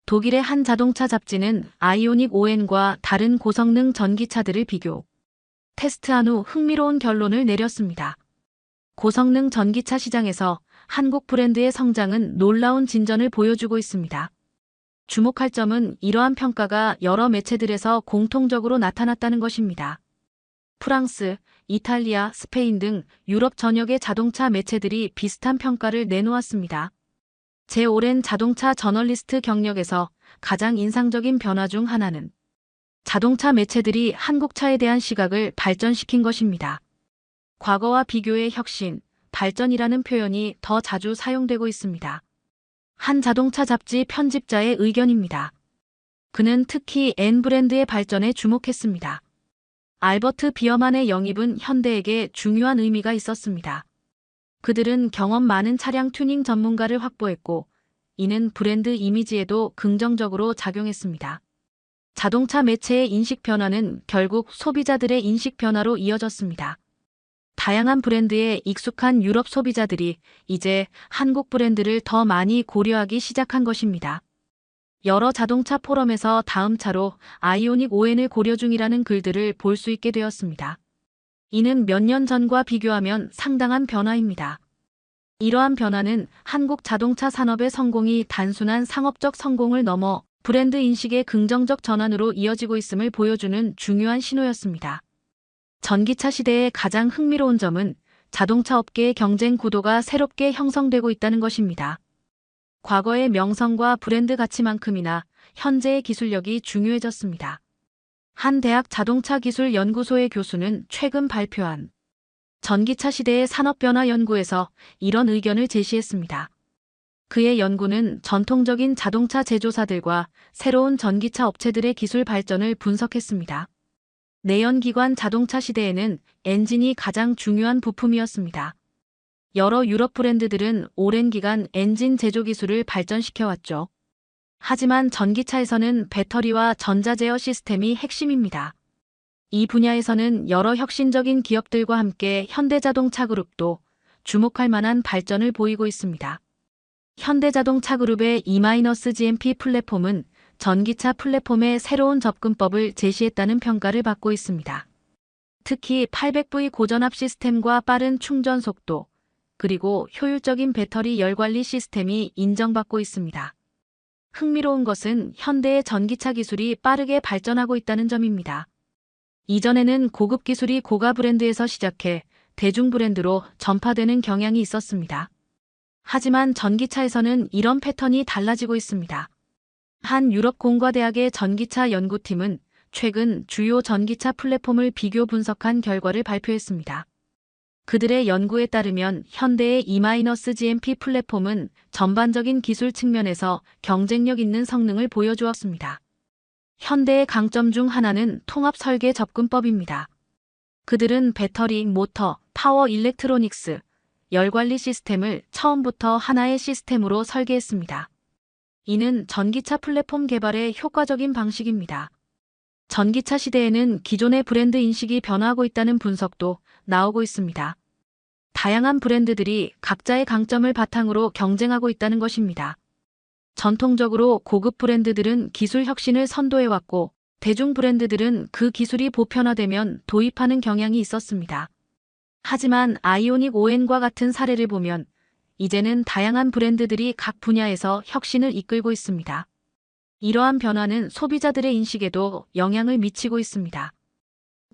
독일의 한 자동차 잡지는 아이오닉 5N과 다른 고성능 전기차들을 비교, 테스트한 후 흥미로운 결론을 내렸습니다. 고성능 전기차 시장에서 한국 브랜드의 성장은 놀라운 진전을 보여주고 있습니다. 주목할 점은 이러한 평가가 여러 매체들에서 공통적으로 나타났다는 것입니다. 프랑스, 이탈리아, 스페인 등 유럽 전역의 자동차 매체들이 비슷한 평가를 내놓았습니다. 제 오랜 자동차 저널리스트 경력에서 가장 인상적인 변화 중 하나는 자동차 매체들이 한국차에 대한 시각을 발전시킨 것입니다. 과거와 비교의 혁신, 발전이라는 표현이 더 자주 사용되고 있습니다. 한 자동차 잡지 편집자의 의견입니다. 그는 특히 N 브랜드의 발전에 주목했습니다. 알버트 비어만의 영입은 현대에게 중요한 의미가 있었습니다. 그들은 경험 많은 차량 튜닝 전문가를 확보했고, 이는 브랜드 이미지에도 긍정적으로 작용했습니다. 자동차 매체의 인식 변화는 결국 소비자들의 인식 변화로 이어졌습니다. 다양한 브랜드에 익숙한 유럽 소비자들이 이제 한국 브랜드를 더 많이 고려하기 시작한 것입니다. 여러 자동차 포럼에서 다음 차로 아이오닉 5N을 고려 중이라는 글들을 볼 수 있게 되었습니다. 이는 몇 년 전과 비교하면 상당한 변화입니다. 이러한 변화는 한국 자동차 산업의 성공이 단순한 상업적 성공을 넘어 브랜드 인식의 긍정적 전환으로 이어지고 있음을 보여주는 중요한 신호였습니다. 전기차 시대의 가장 흥미로운 점은 자동차 업계의 경쟁 구도가 새롭게 형성되고 있다는 것입니다. 과거의 명성과 브랜드 가치만큼이나 현재의 기술력이 중요해졌습니다. 한 대학 자동차 기술 연구소의 교수는 최근 발표한 전기차 시대의 산업 변화 연구에서 이런 의견을 제시했습니다. 그의 연구는 전통적인 자동차 제조사들과 새로운 전기차 업체들의 기술 발전을 분석했습니다. 내연기관 자동차 시대에는 엔진이 가장 중요한 부품이었습니다. 여러 유럽 브랜드들은 오랜 기간 엔진 제조 기술을 발전시켜왔죠. 하지만 전기차에서는 배터리와 전자제어 시스템이 핵심입니다. 이 분야에서는 여러 혁신적인 기업들과 함께 현대자동차 그룹도 주목할 만한 발전을 보이고 있습니다. 현대자동차 그룹의 E-GMP 플랫폼은 전기차 플랫폼의 새로운 접근법을 제시했다는 평가를 받고 있습니다. 특히 800V 고전압 시스템과 빠른 충전 속도, 그리고 효율적인 배터리 열관리 시스템이 인정받고 있습니다. 흥미로운 것은 현대의 전기차 기술이 빠르게 발전하고 있다는 점입니다. 이전에는 고급 기술이 고가 브랜드에서 시작해 대중 브랜드로 전파되는 경향이 있었습니다. 하지만 전기차에서는 이런 패턴이 달라지고 있습니다. 한 유럽 공과대학의 전기차 연구팀은 최근 주요 전기차 플랫폼을 비교 분석한 결과를 발표했습니다. 그들의 연구에 따르면 현대의 E-GMP 플랫폼은 전반적인 기술 측면에서 경쟁력 있는 성능을 보여주었습니다. 현대의 강점 중 하나는 통합 설계 접근법입니다. 그들은 배터리, 모터, 파워 일렉트로닉스, 열관리 시스템을 처음부터 하나의 시스템으로 설계했습니다. 이는 전기차 플랫폼 개발의 효과적인 방식입니다. 전기차 시대에는 기존의 브랜드 인식이 변화하고 있다는 분석도 나오고 있습니다. 다양한 브랜드들이 각자의 강점을 바탕으로 경쟁하고 있다는 것입니다. 전통적으로 고급 브랜드들은 기술 혁신을 선도해왔고, 대중 브랜드들은 그 기술이 보편화되면 도입하는 경향이 있었습니다. 하지만 아이오닉 5N과 같은 사례를 보면 이제는 다양한 브랜드들이 각 분야에서 혁신을 이끌고 있습니다. 이러한 변화는 소비자들의 인식에도 영향을 미치고 있습니다.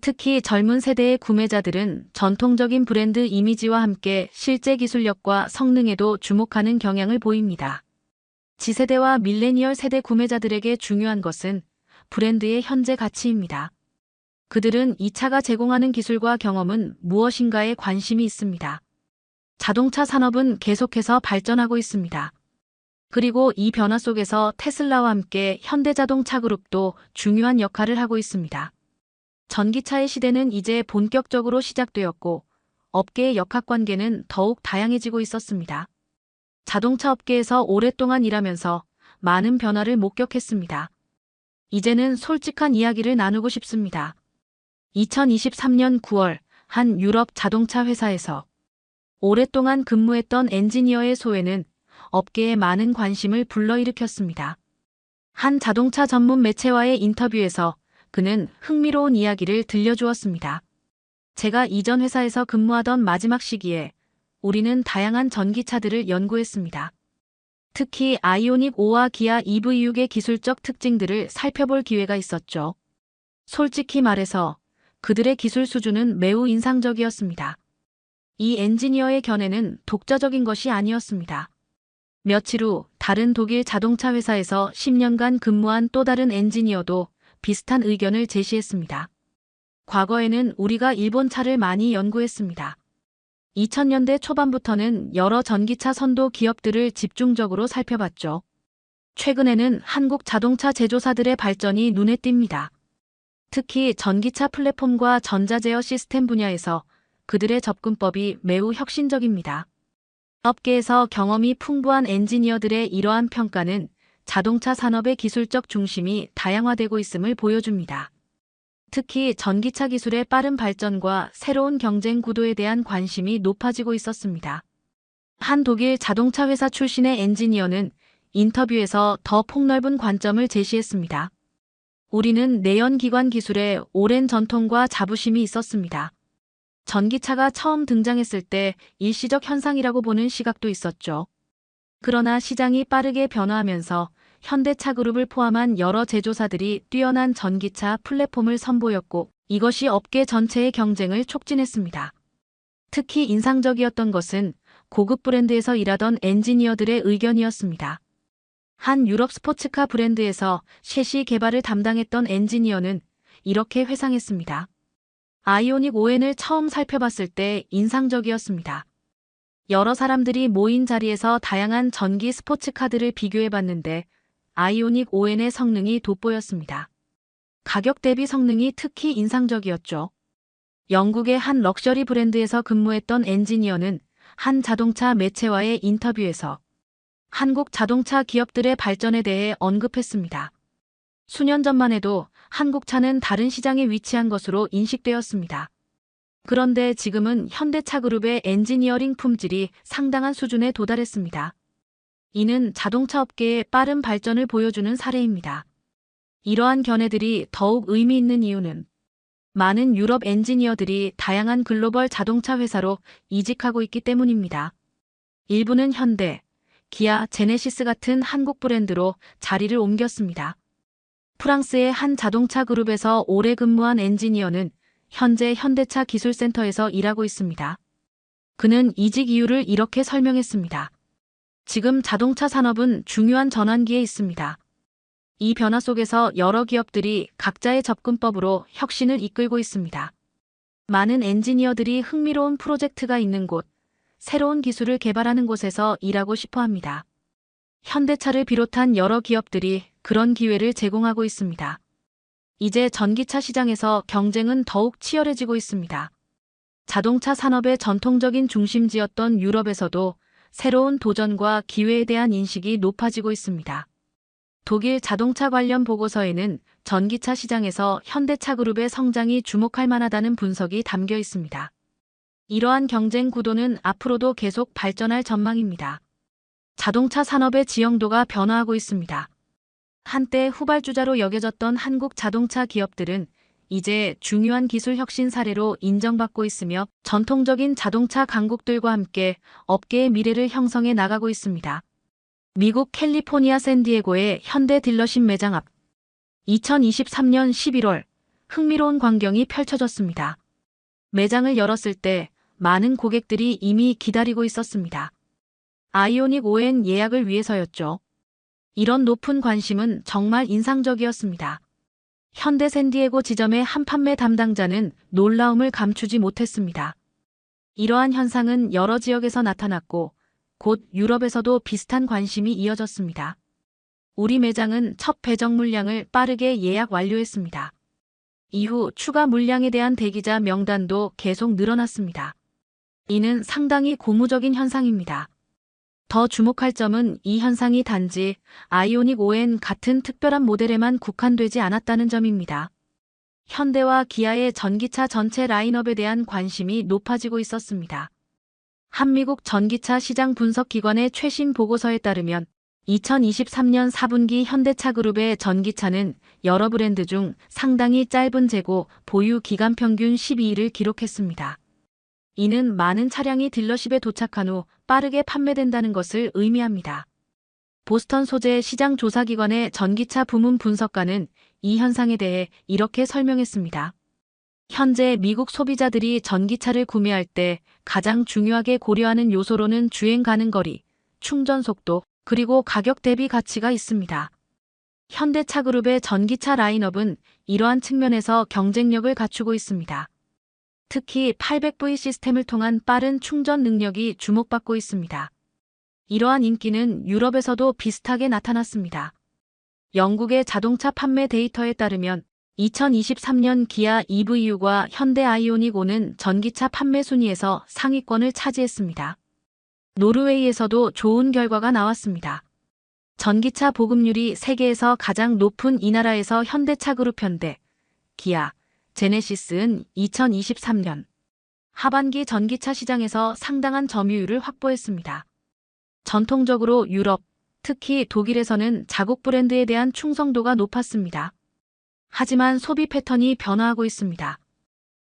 특히 젊은 세대의 구매자들은 전통적인 브랜드 이미지와 함께 실제 기술력과 성능에도 주목하는 경향을 보입니다. Z세대와 밀레니얼 세대 구매자들에게 중요한 것은 브랜드의 현재 가치입니다. 그들은 이 차가 제공하는 기술과 경험은 무엇인가에 관심이 있습니다. 자동차 산업은 계속해서 발전하고 있습니다. 그리고 이 변화 속에서 테슬라와 함께 현대자동차 그룹도 중요한 역할을 하고 있습니다. 전기차의 시대는 이제 본격적으로 시작되었고, 업계의 역학관계는 더욱 다양해지고 있었습니다. 자동차 업계에서 오랫동안 일하면서 많은 변화를 목격했습니다. 이제는 솔직한 이야기를 나누고 싶습니다. 2023년 9월 한 유럽 자동차 회사에서 오랫동안 근무했던 엔지니어의 소회는 업계에 많은 관심을 불러일으켰습니다. 한 자동차 전문 매체와의 인터뷰에서 그는 흥미로운 이야기를 들려주었습니다. 제가 이전 회사에서 근무하던 마지막 시기에 우리는 다양한 전기차들을 연구했습니다. 특히 아이오닉 5와 기아 EV6의 기술적 특징들을 살펴볼 기회가 있었죠. 솔직히 말해서 그들의 기술 수준은 매우 인상적이었습니다. 이 엔지니어의 견해는 독자적인 것이 아니었습니다. 며칠 후 다른 독일 자동차 회사에서 10년간 근무한 또 다른 엔지니어도 비슷한 의견을 제시했습니다. 과거에는 우리가 일본 차를 많이 연구했습니다. 2000년대 초반부터는 여러 전기차 선도 기업들을 집중적으로 살펴봤죠. 최근에는 한국 자동차 제조사들의 발전이 눈에 띕니다. 특히 전기차 플랫폼과 전자제어 시스템 분야에서 그들의 접근법이 매우 혁신적입니다. 업계에서 경험이 풍부한 엔지니어들의 이러한 평가는 자동차 산업의 기술적 중심이 다양화되고 있음을 보여줍니다. 특히 전기차 기술의 빠른 발전과 새로운 경쟁 구도에 대한 관심이 높아지고 있었습니다. 한 독일 자동차 회사 출신의 엔지니어는 인터뷰에서 더 폭넓은 관점을 제시했습니다. 우리는 내연기관 기술에 오랜 전통과 자부심이 있었습니다. 전기차가 처음 등장했을 때 일시적 현상이라고 보는 시각도 있었죠. 그러나 시장이 빠르게 변화하면서 현대차 그룹을 포함한 여러 제조사들이 뛰어난 전기차 플랫폼을 선보였고 이것이 업계 전체의 경쟁을 촉진했습니다. 특히 인상적이었던 것은 고급 브랜드에서 일하던 엔지니어들의 의견이었습니다. 한 유럽 스포츠카 브랜드에서 셰시 개발을 담당했던 엔지니어는 이렇게 회상했습니다. 아이오닉 5N을 처음 살펴봤을 때 인상적이었습니다. 여러 사람들이 모인 자리에서 다양한 전기 스포츠카들을 비교해봤는데 아이오닉 5N의 성능이 돋보였습니다. 가격 대비 성능이 특히 인상적이었죠. 영국의 한 럭셔리 브랜드에서 근무했던 엔지니어는 한 자동차 매체와의 인터뷰에서 한국 자동차 기업들의 발전에 대해 언급했습니다. 수년 전만 해도 한국 차는 다른 시장에 위치한 것으로 인식되었습니다. 그런데 지금은 현대차 그룹의 엔지니어링 품질이 상당한 수준에 도달했습니다. 이는 자동차 업계의 빠른 발전을 보여주는 사례입니다. 이러한 견해들이 더욱 의미 있는 이유는 많은 유럽 엔지니어들이 다양한 글로벌 자동차 회사로 이직하고 있기 때문입니다. 일부는 현대, 기아, 제네시스 같은 한국 브랜드로 자리를 옮겼습니다. 프랑스의 한 자동차 그룹에서 오래 근무한 엔지니어는 현재 현대차 기술센터에서 일하고 있습니다. 그는 이직 이유를 이렇게 설명했습니다. 지금 자동차 산업은 중요한 전환기에 있습니다. 이 변화 속에서 여러 기업들이 각자의 접근법으로 혁신을 이끌고 있습니다. 많은 엔지니어들이 흥미로운 프로젝트가 있는 곳, 새로운 기술을 개발하는 곳에서 일하고 싶어 합니다. 현대차를 비롯한 여러 기업들이 그런 기회를 제공하고 있습니다. 이제 전기차 시장에서 경쟁은 더욱 치열해지고 있습니다. 자동차 산업의 전통적인 중심지였던 유럽에서도 새로운 도전과 기회에 대한 인식이 높아지고 있습니다. 독일 자동차 관련 보고서에는 전기차 시장에서 현대차 그룹의 성장이 주목할 만하다는 분석이 담겨 있습니다. 이러한 경쟁 구도는 앞으로도 계속 발전할 전망입니다. 자동차 산업의 지형도가 변화하고 있습니다. 한때 후발주자로 여겨졌던 한국 자동차 기업들은 이제 중요한 기술 혁신 사례로 인정받고 있으며 전통적인 자동차 강국들과 함께 업계의 미래를 형성해 나가고 있습니다. 미국 캘리포니아 샌디에고의 현대 딜러십 매장 앞 2023년 11월 흥미로운 광경이 펼쳐졌습니다. 매장을 열었을 때 많은 고객들이 이미 기다리고 있었습니다. 아이오닉 5N 예약을 위해서였죠. 이런 높은 관심은 정말 인상적이었습니다. 현대 샌디에고 지점의 한 판매 담당자는 놀라움을 감추지 못했습니다. 이러한 현상은 여러 지역에서 나타났고 곧 유럽에서도 비슷한 관심이 이어졌습니다. 우리 매장은 첫 배정 물량을 빠르게 예약 완료했습니다. 이후 추가 물량에 대한 대기자 명단도 계속 늘어났습니다. 이는 상당히 고무적인 현상입니다. 더 주목할 점은 이 현상이 단지 아이오닉 5N 같은 특별한 모델에만 국한되지 않았다는 점입니다. 현대와 기아의 전기차 전체 라인업에 대한 관심이 높아지고 있었습니다. 한미국 전기차 시장 분석기관의 최신 보고서에 따르면 2023년 4분기 현대차그룹의 전기차는 여러 브랜드 중 상당히 짧은 재고 보유 기간 평균 12일을 기록했습니다. 이는 많은 차량이 딜러십에 도착한 후 빠르게 판매된다는 것을 의미합니다. 보스턴 소재 시장 조사기관의 전기차 부문 분석가는 이 현상에 대해 이렇게 설명했습니다. 현재 미국 소비자들이 전기차를 구매할 때 가장 중요하게 고려하는 요소로는 주행 가능 거리, 충전 속도, 그리고 가격 대비 가치가 있습니다. 현대차그룹의 전기차 라인업은 이러한 측면에서 경쟁력을 갖추고 있습니다. 특히 800V 시스템을 통한 빠른 충전 능력이 주목받고 있습니다. 이러한 인기는 유럽에서도 비슷하게 나타났습니다. 영국의 자동차 판매 데이터에 따르면 2023년 기아 EV6과 현대 아이오닉 5는 전기차 판매 순위에서 상위권을 차지했습니다. 노르웨이에서도 좋은 결과가 나왔습니다. 전기차 보급률이 세계에서 가장 높은 이 나라에서 현대차그룹 현대, 기아, 제네시스는 2023년 하반기 전기차 시장에서 상당한 점유율을 확보했습니다. 전통적으로 유럽, 특히 독일에서는 자국 브랜드에 대한 충성도가 높았습니다. 하지만 소비 패턴이 변화하고 있습니다.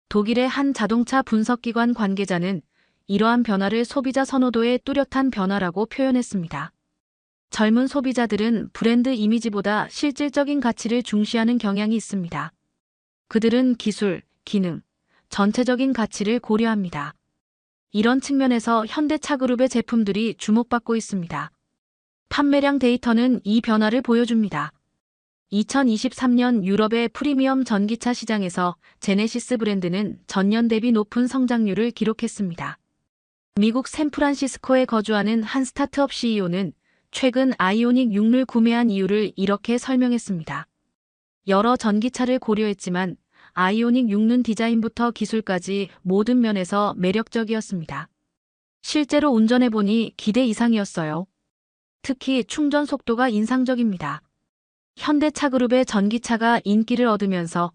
독일의 한 자동차 분석기관 관계자는 이러한 변화를 소비자 선호도의 뚜렷한 변화라고 표현했습니다. 젊은 소비자들은 브랜드 이미지보다 실질적인 가치를 중시하는 경향이 있습니다. 그들은 기술, 기능, 전체적인 가치를 고려합니다. 이런 측면에서 현대차그룹의 제품들이 주목받고 있습니다. 판매량 데이터는 이 변화를 보여줍니다. 2023년 유럽의 프리미엄 전기차 시장에서 제네시스 브랜드는 전년 대비 높은 성장률을 기록했습니다. 미국 샌프란시스코에 거주하는 한 스타트업 CEO는 최근 아이오닉 6를 구매한 이유를 이렇게 설명했습니다. 여러 전기차를 고려했지만 아이오닉 6는 디자인부터 기술까지 모든 면에서 매력적이었습니다. 실제로 운전해보니 기대 이상이었어요. 특히 충전 속도가 인상적입니다. 현대차그룹의 전기차가 인기를 얻으면서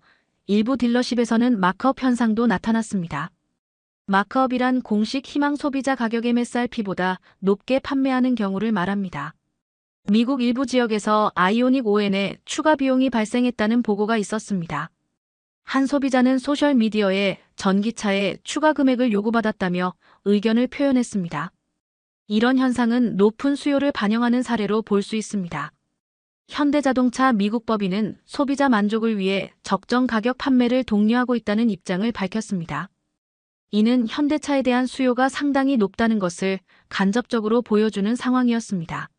일부 딜러십에서는 마크업 현상도 나타났습니다. 마크업이란 공식 희망 소비자 가격 MSRP보다 높게 판매하는 경우를 말합니다. 미국 일부 지역에서 아이오닉 5N에 추가 비용이 발생했다는 보고가 있었습니다. 한 소비자는 소셜미디어에 전기차에 추가 금액을 요구받았다며 의견을 표현했습니다. 이런 현상은 높은 수요를 반영하는 사례로 볼 수 있습니다. 현대자동차 미국 법인은 소비자 만족을 위해 적정 가격 판매를 독려하고 있다는 입장을 밝혔습니다. 이는 현대차에 대한 수요가 상당히 높다는 것을 간접적으로 보여주는 상황이었습니다.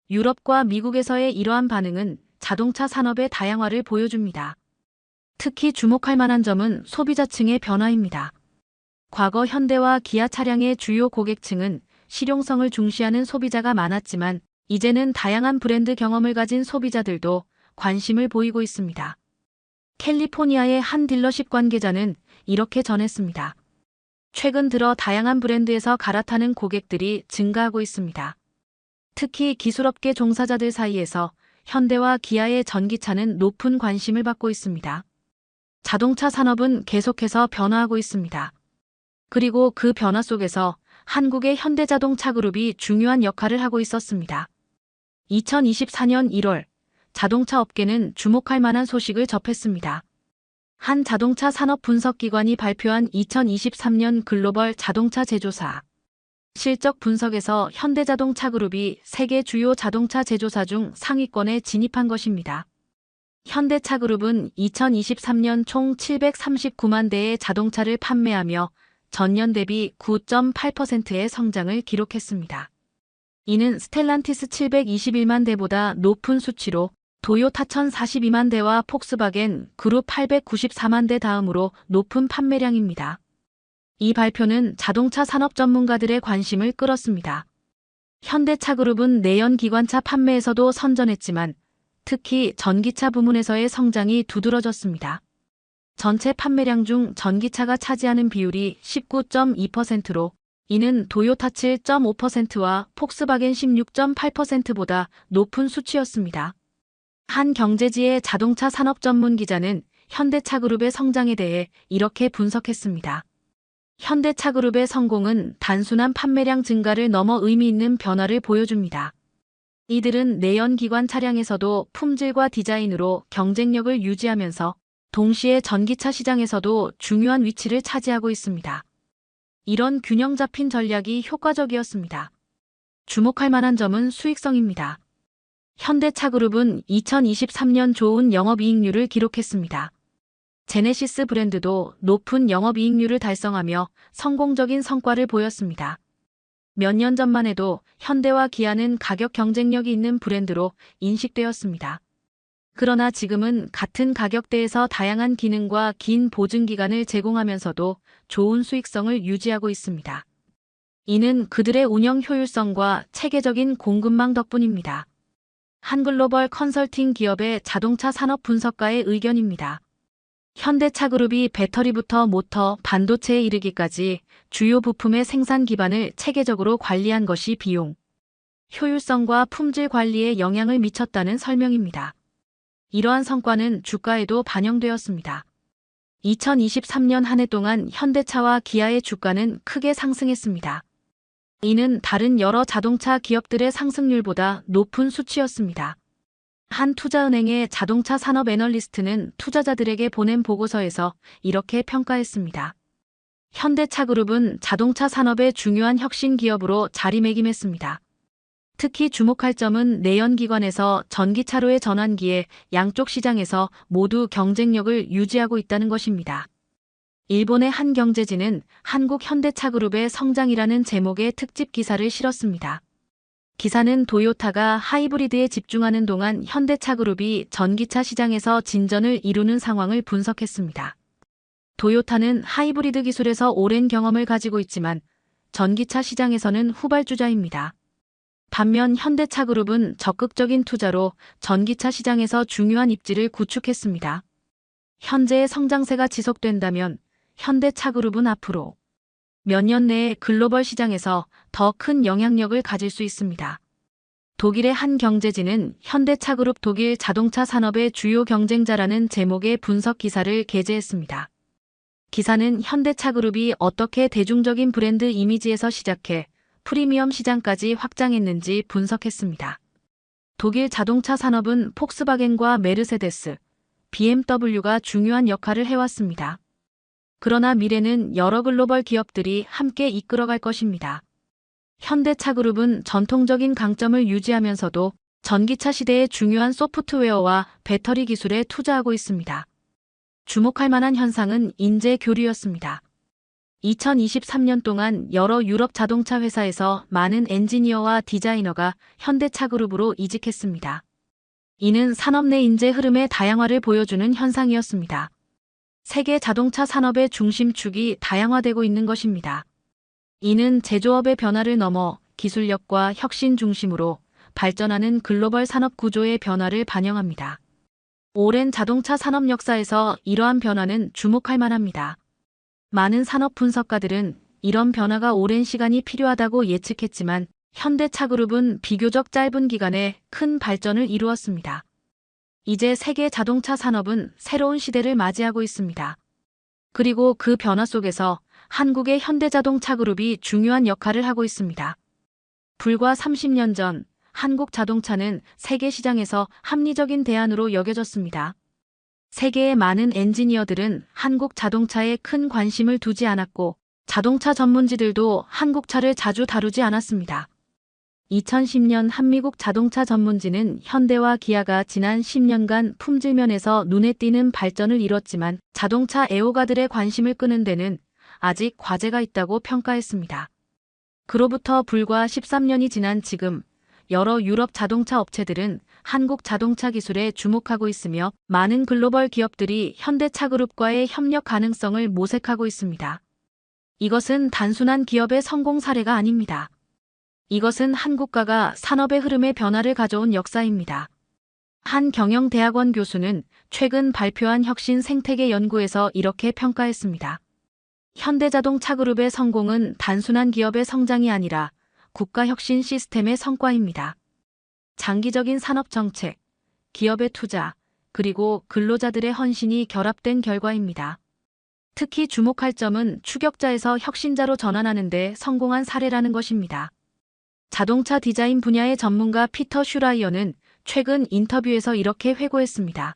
유럽과 미국에서의 이러한 반응은 자동차 산업의 다양화를 보여줍니다. 특히 주목할 만한 점은 소비자층의 변화입니다. 과거 현대와 기아 차량의 주요 고객층은 실용성을 중시하는 소비자가 많았지만 이제는 다양한 브랜드 경험을 가진 소비자들도 관심을 보이고 있습니다. 캘리포니아의 한 딜러십 관계자는 이렇게 전했습니다. 최근 들어 다양한 브랜드에서 갈아타는 고객들이 증가하고 있습니다. 특히 기술업계 종사자들 사이에서 현대와 기아의 전기차는 높은 관심을 받고 있습니다. 자동차 산업은 계속해서 변화하고 있습니다. 그리고 그 변화 속에서 한국의 현대자동차그룹이 중요한 역할을 하고 있었습니다. 2024년 1월, 자동차 업계는 주목할 만한 소식을 접했습니다. 한 자동차 산업 분석기관이 발표한 2023년 글로벌 자동차 제조사 실적 분석에서 현대자동차그룹이 세계 주요 자동차 제조사 중 상위권에 진입한 것입니다. 현대차그룹은 2023년 총 739만 대의 자동차를 판매하며 전년 대비 9.8%의 성장을 기록했습니다. 이는 스텔란티스 721만 대보다 높은 수치로 도요타 1042만 대와 폭스바겐 그룹 894만 대 다음으로 높은 판매량입니다. 이 발표는 자동차 산업 전문가들의 관심을 끌었습니다. 현대차그룹은 내연 기관차 판매에서도 선전했지만 특히 전기차 부문에서의 성장이 두드러졌습니다. 전체 판매량 중 전기차가 차지하는 비율이 19.2%로 이는 도요타 7.5%와 폭스바겐 16.8%보다 높은 수치였습니다. 한 경제지의 자동차 산업 전문 기자는 현대차그룹의 성장에 대해 이렇게 분석했습니다. 현대차그룹의 성공은 단순한 판매량 증가를 넘어 의미 있는 변화를 보여줍니다. 이들은 내연기관 차량에서도 품질과 디자인으로 경쟁력을 유지하면서 동시에 전기차 시장에서도 중요한 위치를 차지하고 있습니다. 이런 균형 잡힌 전략이 효과적이었습니다. 주목할 만한 점은 수익성입니다. 현대차그룹은 2023년 좋은 영업이익률을 기록했습니다. 제네시스 브랜드도 높은 영업이익률을 달성하며 성공적인 성과를 보였습니다. 몇 년 전만 해도 현대와 기아는 가격 경쟁력이 있는 브랜드로 인식되었습니다. 그러나 지금은 같은 가격대에서 다양한 기능과 긴 보증 기간을 제공하면서도 좋은 수익성을 유지하고 있습니다. 이는 그들의 운영 효율성과 체계적인 공급망 덕분입니다. 한 글로벌 컨설팅 기업의 자동차 산업 분석가의 의견입니다. 현대차그룹이 배터리부터 모터, 반도체에 이르기까지 주요 부품의 생산 기반을 체계적으로 관리한 것이 비용, 효율성과 품질 관리에 영향을 미쳤다는 설명입니다. 이러한 성과는 주가에도 반영되었습니다. 2023년 한 해 동안 현대차와 기아의 주가는 크게 상승했습니다. 이는 다른 여러 자동차 기업들의 상승률보다 높은 수치였습니다. 한 투자은행의 자동차 산업 애널리스트는 투자자들에게 보낸 보고서에서 이렇게 평가했습니다. 현대차그룹은 자동차 산업의 중요한 혁신 기업으로 자리매김했습니다. 특히 주목할 점은 내연기관에서 전기차로의 전환기에 양쪽 시장에서 모두 경쟁력을 유지하고 있다는 것입니다. 일본의 한 경제지는 한국 현대차그룹의 성장이라는 제목의 특집 기사를 실었습니다. 기사는 도요타가 하이브리드에 집중하는 동안 현대차그룹이 전기차 시장에서 진전을 이루는 상황을 분석했습니다. 도요타는 하이브리드 기술에서 오랜 경험을 가지고 있지만 전기차 시장에서는 후발주자입니다. 반면 현대차그룹은 적극적인 투자로 전기차 시장에서 중요한 입지를 구축했습니다. 현재의 성장세가 지속된다면 현대차그룹은 앞으로 몇 년 내에 글로벌 시장에서 더 큰 영향력을 가질 수 있습니다. 독일의 한 경제지는 현대차그룹 독일 자동차 산업의 주요 경쟁자라는 제목의 분석 기사를 게재했습니다. 기사는 현대차그룹이 어떻게 대중적인 브랜드 이미지에서 시작해 프리미엄 시장까지 확장했는지 분석했습니다. 독일 자동차 산업은 폭스바겐과 메르세데스, BMW가 중요한 역할을 해왔습니다. 그러나 미래는 여러 글로벌 기업들이 함께 이끌어갈 것입니다. 현대차그룹은 전통적인 강점을 유지하면서도 전기차 시대의 중요한 소프트웨어와 배터리 기술에 투자하고 있습니다. 주목할 만한 현상은 인재 교류였습니다. 2023년 동안 여러 유럽 자동차 회사에서 많은 엔지니어와 디자이너가 현대차그룹으로 이직했습니다. 이는 산업 내 인재 흐름의 다양화를 보여주는 현상이었습니다. 세계 자동차 산업의 중심축이 다양화되고 있는 것입니다. 이는 제조업의 변화를 넘어 기술력과 혁신 중심으로 발전하는 글로벌 산업 구조의 변화를 반영합니다. 오랜 자동차 산업 역사에서 이러한 변화는 주목할 만합니다. 많은 산업 분석가들은 이런 변화가 오랜 시간이 필요하다고 예측했지만 현대차그룹은 비교적 짧은 기간에 큰 발전을 이루었습니다. 이제 세계 자동차 산업은 새로운 시대를 맞이하고 있습니다. 그리고 그 변화 속에서 한국의 현대자동차그룹이 중요한 역할을 하고 있습니다. 불과 30년 전 한국 자동차는 세계 시장에서 합리적인 대안으로 여겨졌습니다. 세계의 많은 엔지니어들은 한국 자동차에 큰 관심을 두지 않았고 자동차 전문지들도 한국차를 자주 다루지 않았습니다. 2010년 한미국 자동차 전문지는 현대와 기아가 지난 10년간 품질면에서 눈에 띄는 발전을 이뤘지만 자동차 애호가들의 관심을 끄는 데는 아직 과제가 있다고 평가했습니다. 그로부터 불과 13년이 지난 지금 여러 유럽 자동차 업체들은 한국 자동차 기술에 주목하고 있으며 많은 글로벌 기업들이 현대차그룹과의 협력 가능성을 모색하고 있습니다. 이것은 단순한 기업의 성공 사례가 아닙니다. 이것은 한 국가가 산업의 흐름에 변화를 가져온 역사입니다. 한 경영대학원 교수는 최근 발표한 혁신 생태계 연구에서 이렇게 평가했습니다. 현대자동차그룹의 성공은 단순한 기업의 성장이 아니라 국가 혁신 시스템의 성과입니다. 장기적인 산업 정책, 기업의 투자, 그리고 근로자들의 헌신이 결합된 결과입니다. 특히 주목할 점은 추격자에서 혁신자로 전환하는 데 성공한 사례라는 것입니다. 자동차 디자인 분야의 전문가 피터 슈라이어는 최근 인터뷰에서 이렇게 회고했습니다.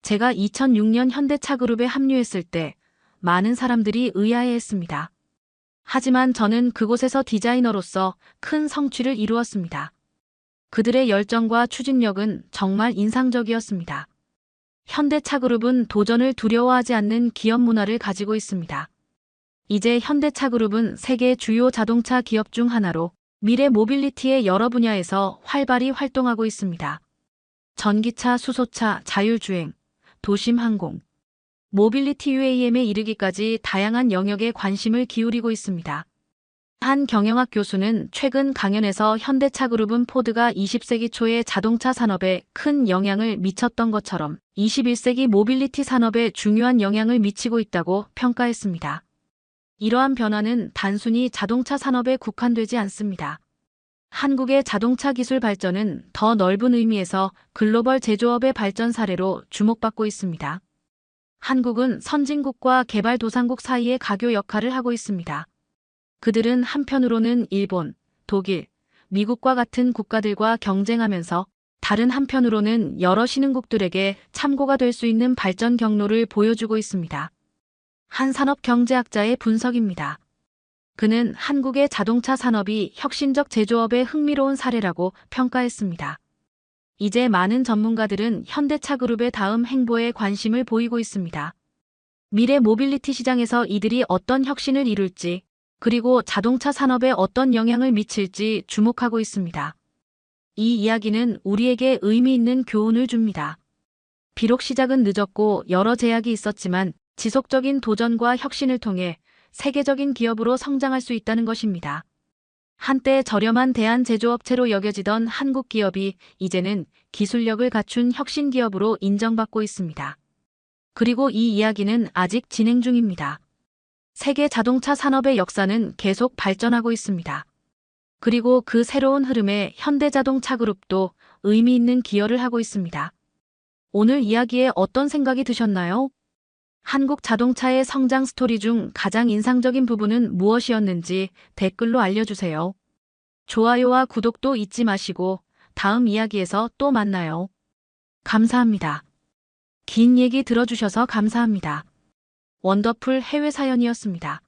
제가 2006년 현대차그룹에 합류했을 때 많은 사람들이 의아해했습니다. 하지만 저는 그곳에서 디자이너로서 큰 성취를 이루었습니다. 그들의 열정과 추진력은 정말 인상적이었습니다. 현대차그룹은 도전을 두려워하지 않는 기업 문화를 가지고 있습니다. 이제 현대차그룹은 세계 주요 자동차 기업 중 하나로 미래 모빌리티의 여러 분야에서 활발히 활동하고 있습니다. 전기차, 수소차, 자율주행, 도심 항공, 모빌리티 UAM에 이르기까지 다양한 영역에 관심을 기울이고 있습니다. 한 경영학 교수는 최근 강연에서 현대차그룹은 포드가 20세기 초의 자동차 산업에 큰 영향을 미쳤던 것처럼 21세기 모빌리티 산업에 중요한 영향을 미치고 있다고 평가했습니다. 이러한 변화는 단순히 자동차 산업에 국한되지 않습니다. 한국의 자동차 기술 발전은 더 넓은 의미에서 글로벌 제조업의 발전 사례로 주목받고 있습니다. 한국은 선진국과 개발도상국 사이의 가교 역할을 하고 있습니다. 그들은 한편으로는 일본, 독일, 미국과 같은 국가들과 경쟁하면서 다른 한편으로는 여러 신흥국들에게 참고가 될 수 있는 발전 경로를 보여주고 있습니다. 한 산업경제학자의 분석입니다. 그는 한국의 자동차 산업이 혁신적 제조업의 흥미로운 사례라고 평가했습니다. 이제 많은 전문가들은 현대차그룹의 다음 행보에 관심을 보이고 있습니다. 미래 모빌리티 시장에서 이들이 어떤 혁신을 이룰지, 그리고 자동차 산업에 어떤 영향을 미칠지 주목하고 있습니다. 이 이야기는 우리에게 의미 있는 교훈을 줍니다. 비록 시작은 늦었고 여러 제약이 있었지만 지속적인 도전과 혁신을 통해 세계적인 기업으로 성장할 수 있다는 것입니다. 한때 저렴한 대한 제조업체로 여겨지던 한국 기업이 이제는 기술력을 갖춘 혁신 기업으로 인정받고 있습니다. 그리고 이 이야기는 아직 진행 중입니다. 세계 자동차 산업의 역사는 계속 발전하고 있습니다. 그리고 그 새로운 흐름에 현대자동차그룹도 의미 있는 기여를 하고 있습니다. 오늘 이야기에 어떤 생각이 드셨나요? 한국 자동차의 성장 스토리 중 가장 인상적인 부분은 무엇이었는지 댓글로 알려주세요. 좋아요와 구독도 잊지 마시고 다음 이야기에서 또 만나요. 감사합니다. 긴 얘기 들어주셔서 감사합니다. 원더풀 해외 사연이었습니다.